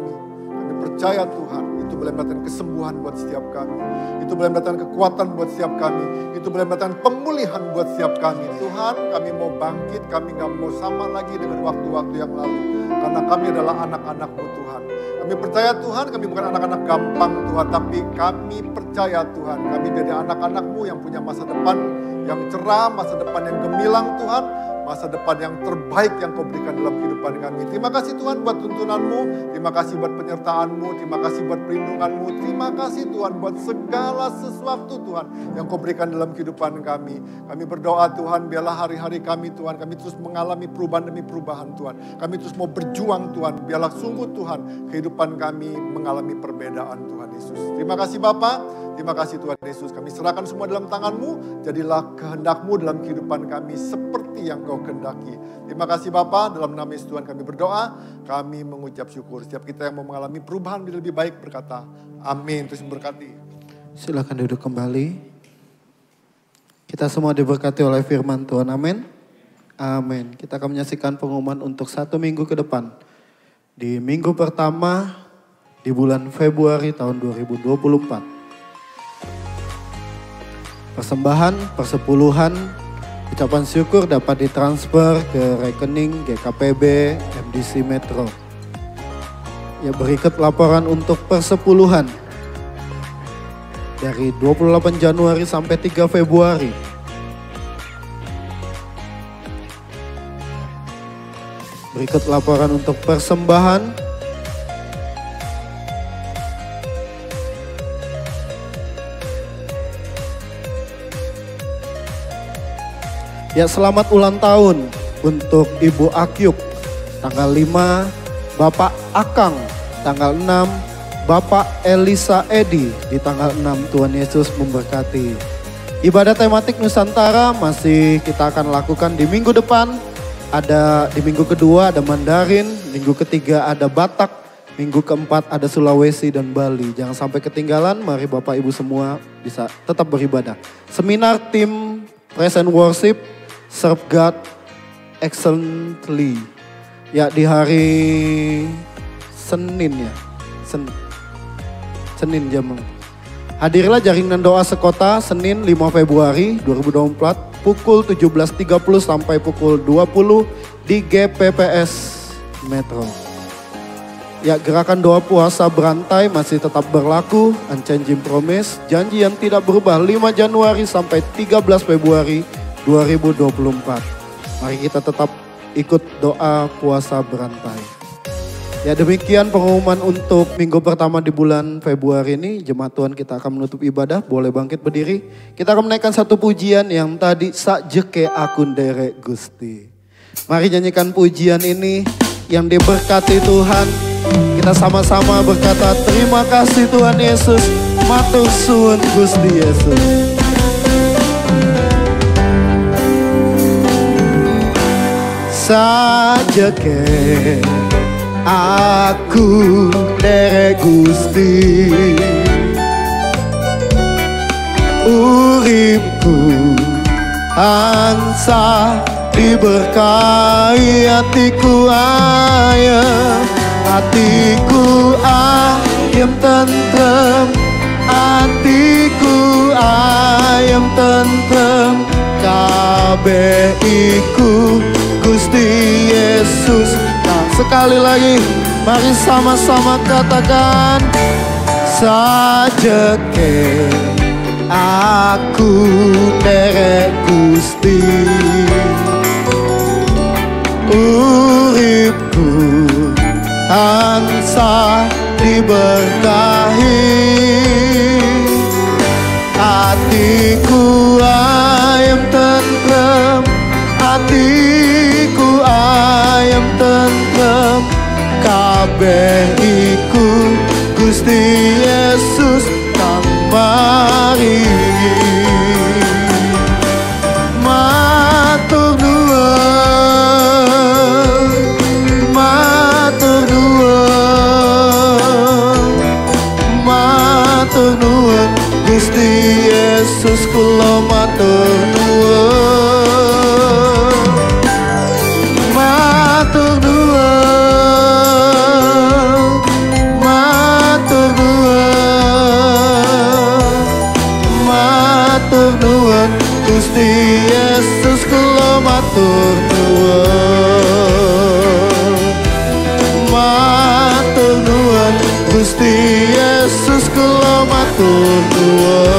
kami. Kami percaya Tuhan, itu boleh mendatangkan kesembuhan buat setiap kami. Itu boleh mendatangkan kekuatan buat setiap kami. Itu boleh mendatangkan pemulihan buat setiap kami. Tuhan, kami mau bangkit, kami gak mau sama lagi dengan waktu-waktu yang lalu. Karena kami adalah anak-anak-Mu Tuhan. Kami percaya Tuhan, kami bukan anak-anak gampang Tuhan, tapi kami percaya Tuhan, kami jadi anak-anak-Mu yang punya masa depan yang cerah, masa depan yang gemilang Tuhan, masa depan yang terbaik yang Kau berikan dalam kehidupan kami. Terima kasih Tuhan buat tuntunan-Mu, terima kasih buat penyertaan-Mu, terima kasih buat perlindungan-Mu, terima kasih Tuhan buat segala sesuatu Tuhan yang Kau berikan dalam kehidupan kami. Kami berdoa Tuhan, biarlah hari-hari kami Tuhan, kami terus mengalami perubahan demi perubahan Tuhan. Kami terus mau berjuang Tuhan, biarlah sungguh Tuhan kehidupan kami mengalami perbedaan Tuhan Yesus. Terima kasih Bapa, terima kasih Tuhan Yesus. Kami serahkan semua dalam tangan-Mu, jadilah kehendak-Mu dalam kehidupan kami seperti yang Kau kehendaki. Terima kasih Bapa, dalam nama Yesus Tuhan kami berdoa, kami mengucap syukur. Setiap kita yang mau mengalami perubahan lebih baik berkata, amin. Terus berkati. Silakan duduk kembali. Kita semua diberkati oleh firman Tuhan, amin. Amin. Kita akan menyaksikan pengumuman untuk 1 minggu ke depan. Di minggu pertama di bulan Februari tahun 2024. Persembahan, persepuluhan, ucapan syukur dapat ditransfer ke rekening GKPB MDC Metro. Ya, berikut laporan untuk persepuluhan. Dari 28 Januari sampai 3 Februari. Berikut laporan untuk persembahan. Ya, selamat ulang tahun untuk Ibu Akyuk, tanggal 5, Bapak Akang, tanggal 6, Bapak Elisa Edi, di tanggal 6. Tuhan Yesus memberkati. Ibadah tematik Nusantara masih kita akan lakukan di minggu depan. Ada di minggu kedua ada Mandarin, minggu ketiga ada Batak, minggu keempat ada Sulawesi dan Bali. Jangan sampai ketinggalan, mari Bapak Ibu semua bisa tetap beribadah. Seminar tim Praise and Worship, Serve God Excellently. Ya, di hari Senin ya. Senin jam. Hadirlah jaringan doa sekota Senin 5 Februari 2024 pukul 17.30 sampai pukul 20 di GPPS Metro. Ya, gerakan doa puasa berantai masih tetap berlaku. Unchanging Promise, janji yang tidak berubah 5 Januari sampai 13 Februari 2024. Mari kita tetap ikut doa puasa berantai. Ya, demikian pengumuman untuk minggu pertama di bulan Februari ini. Jemaat Tuhan, kita akan menutup ibadah. Boleh bangkit berdiri. Kita akan menaikkan satu pujian yang tadi, Sajeke Akun Derek Gusti. Mari nyanyikan pujian ini yang diberkati Tuhan. Kita sama-sama berkata, terima kasih Tuhan Yesus. Matur suwun Gusti Yesus. Sajeke aku derek Gusti, uripku angsa diberkahi, hatiku ayem, hatiku ayem tentrem, hatiku ayem tentrem, kabeh iku Gusti Yesus. Nah, sekali lagi mari sama-sama katakan, sajeke aku derek Gusti, uripku angsa diberkahi, hatiku ayem tentrem, hatiku ayem tentrem, kabeh iku Gusti Yesus kang maringi. Matur nuwun, matur nuwun, matur nuwun Gusti Yesus, kula matur nuwun, matur nuwun, Gusti Yesus kula matur nuwun.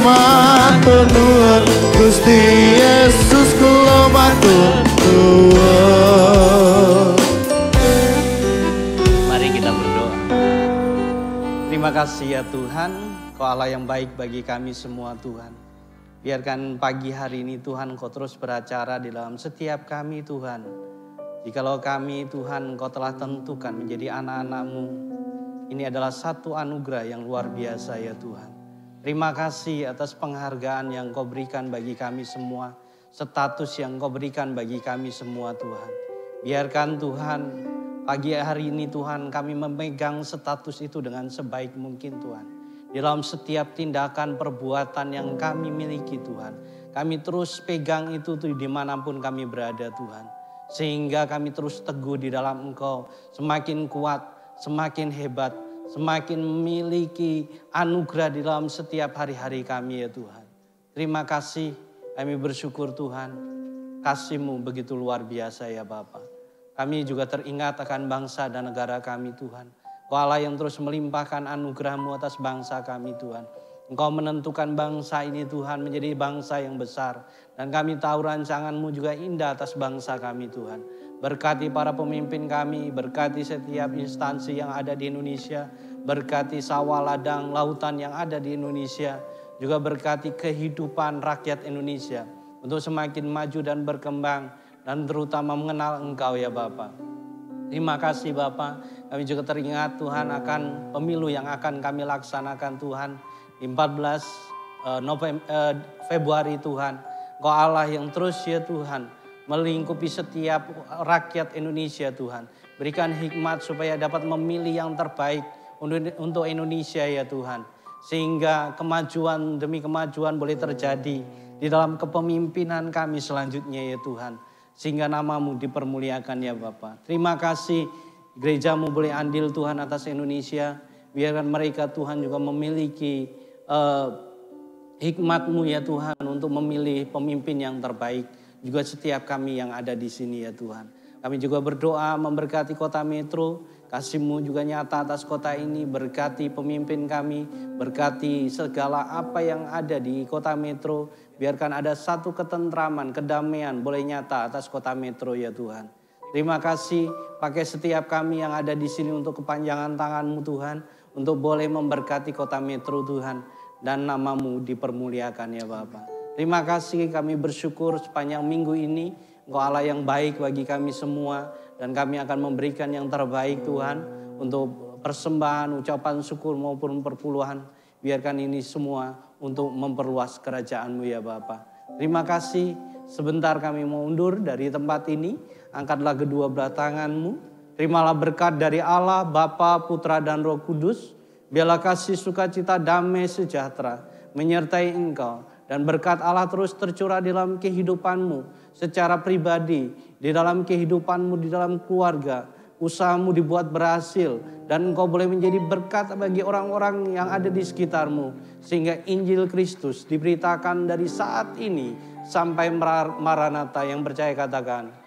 Matur nuwun Gusti Yesus kula matur nuwun. Mari kita berdoa. Terima kasih ya Tuhan, Kau Allah yang baik bagi kami semua Tuhan. Biarkan pagi hari ini Tuhan Kau terus beracara di dalam setiap kami Tuhan. Jikalau kami Tuhan Kau telah tentukan menjadi anak-anak-Mu, ini adalah satu anugerah yang luar biasa ya Tuhan. Terima kasih atas penghargaan yang Kau berikan bagi kami semua, status yang Kau berikan bagi kami semua Tuhan. Biarkan Tuhan pagi hari ini Tuhan kami memegang status itu dengan sebaik mungkin Tuhan. Di dalam setiap tindakan perbuatan yang kami miliki Tuhan, kami terus pegang itu dimanapun kami berada Tuhan. Sehingga kami terus teguh di dalam Engkau, semakin kuat, semakin hebat, semakin memiliki anugerah di dalam setiap hari-hari kami ya Tuhan. Terima kasih, kami bersyukur Tuhan, kasih-Mu begitu luar biasa ya Bapa. Kami juga teringat akan bangsa dan negara kami Tuhan. Kau Allah yang terus melimpahkan anugerah-Mu atas bangsa kami Tuhan. Engkau menentukan bangsa ini Tuhan menjadi bangsa yang besar. Dan kami tahu rancangan-Mu juga indah atas bangsa kami Tuhan. Berkati para pemimpin kami, berkati setiap instansi yang ada di Indonesia. Berkati sawah, ladang, lautan yang ada di Indonesia. Juga berkati kehidupan rakyat Indonesia. Untuk semakin maju dan berkembang. Dan terutama mengenal Engkau ya Bapa. Terima kasih Bapa. Kami juga teringat Tuhan akan pemilu yang akan kami laksanakan Tuhan. 14 Februari Tuhan, Kau Allah yang terus ya Tuhan melingkupi setiap rakyat Indonesia Tuhan. Berikan hikmat supaya dapat memilih yang terbaik untuk Indonesia ya Tuhan. Sehingga kemajuan demi kemajuan boleh terjadi di dalam kepemimpinan kami selanjutnya ya Tuhan. Sehingga nama-Mu dipermuliakan ya Bapa. Terima kasih gereja-Mu boleh andil Tuhan atas Indonesia. Biarkan mereka Tuhan juga memiliki hikmat-Mu ya Tuhan untuk memilih pemimpin yang terbaik. Juga setiap kami yang ada di sini ya Tuhan. Kami juga berdoa memberkati kota Metro. Kasih-Mu juga nyata atas kota ini. Berkati pemimpin kami. Berkati segala apa yang ada di kota Metro. Biarkan ada satu ketentraman, kedamaian boleh nyata atas kota Metro ya Tuhan. Terima kasih pakai setiap kami yang ada di sini untuk kepanjangan tangan-Mu Tuhan. Untuk boleh memberkati kota Metro Tuhan. Dan nama-Mu dipermuliakan ya Bapa. Terima kasih kami bersyukur sepanjang minggu ini. Engkau Allah yang baik bagi kami semua. Dan kami akan memberikan yang terbaik Tuhan. Untuk persembahan, ucapan syukur maupun perpuluhan. Biarkan ini semua untuk memperluas kerajaan-Mu ya Bapa. Terima kasih. Sebentar kami mau undur dari tempat ini. Angkatlah kedua belah tangan-Mu. Terimalah berkat dari Allah, Bapa, Putra, dan Roh Kudus. Biarlah kasih sukacita damai sejahtera menyertai engkau. Dan berkat Allah terus tercurah dalam kehidupanmu secara pribadi. Di dalam kehidupanmu, di dalam keluarga. Usahamu dibuat berhasil. Dan engkau boleh menjadi berkat bagi orang-orang yang ada di sekitarmu. Sehingga Injil Kristus diberitakan dari saat ini sampai Maranatha. Yang percaya katakan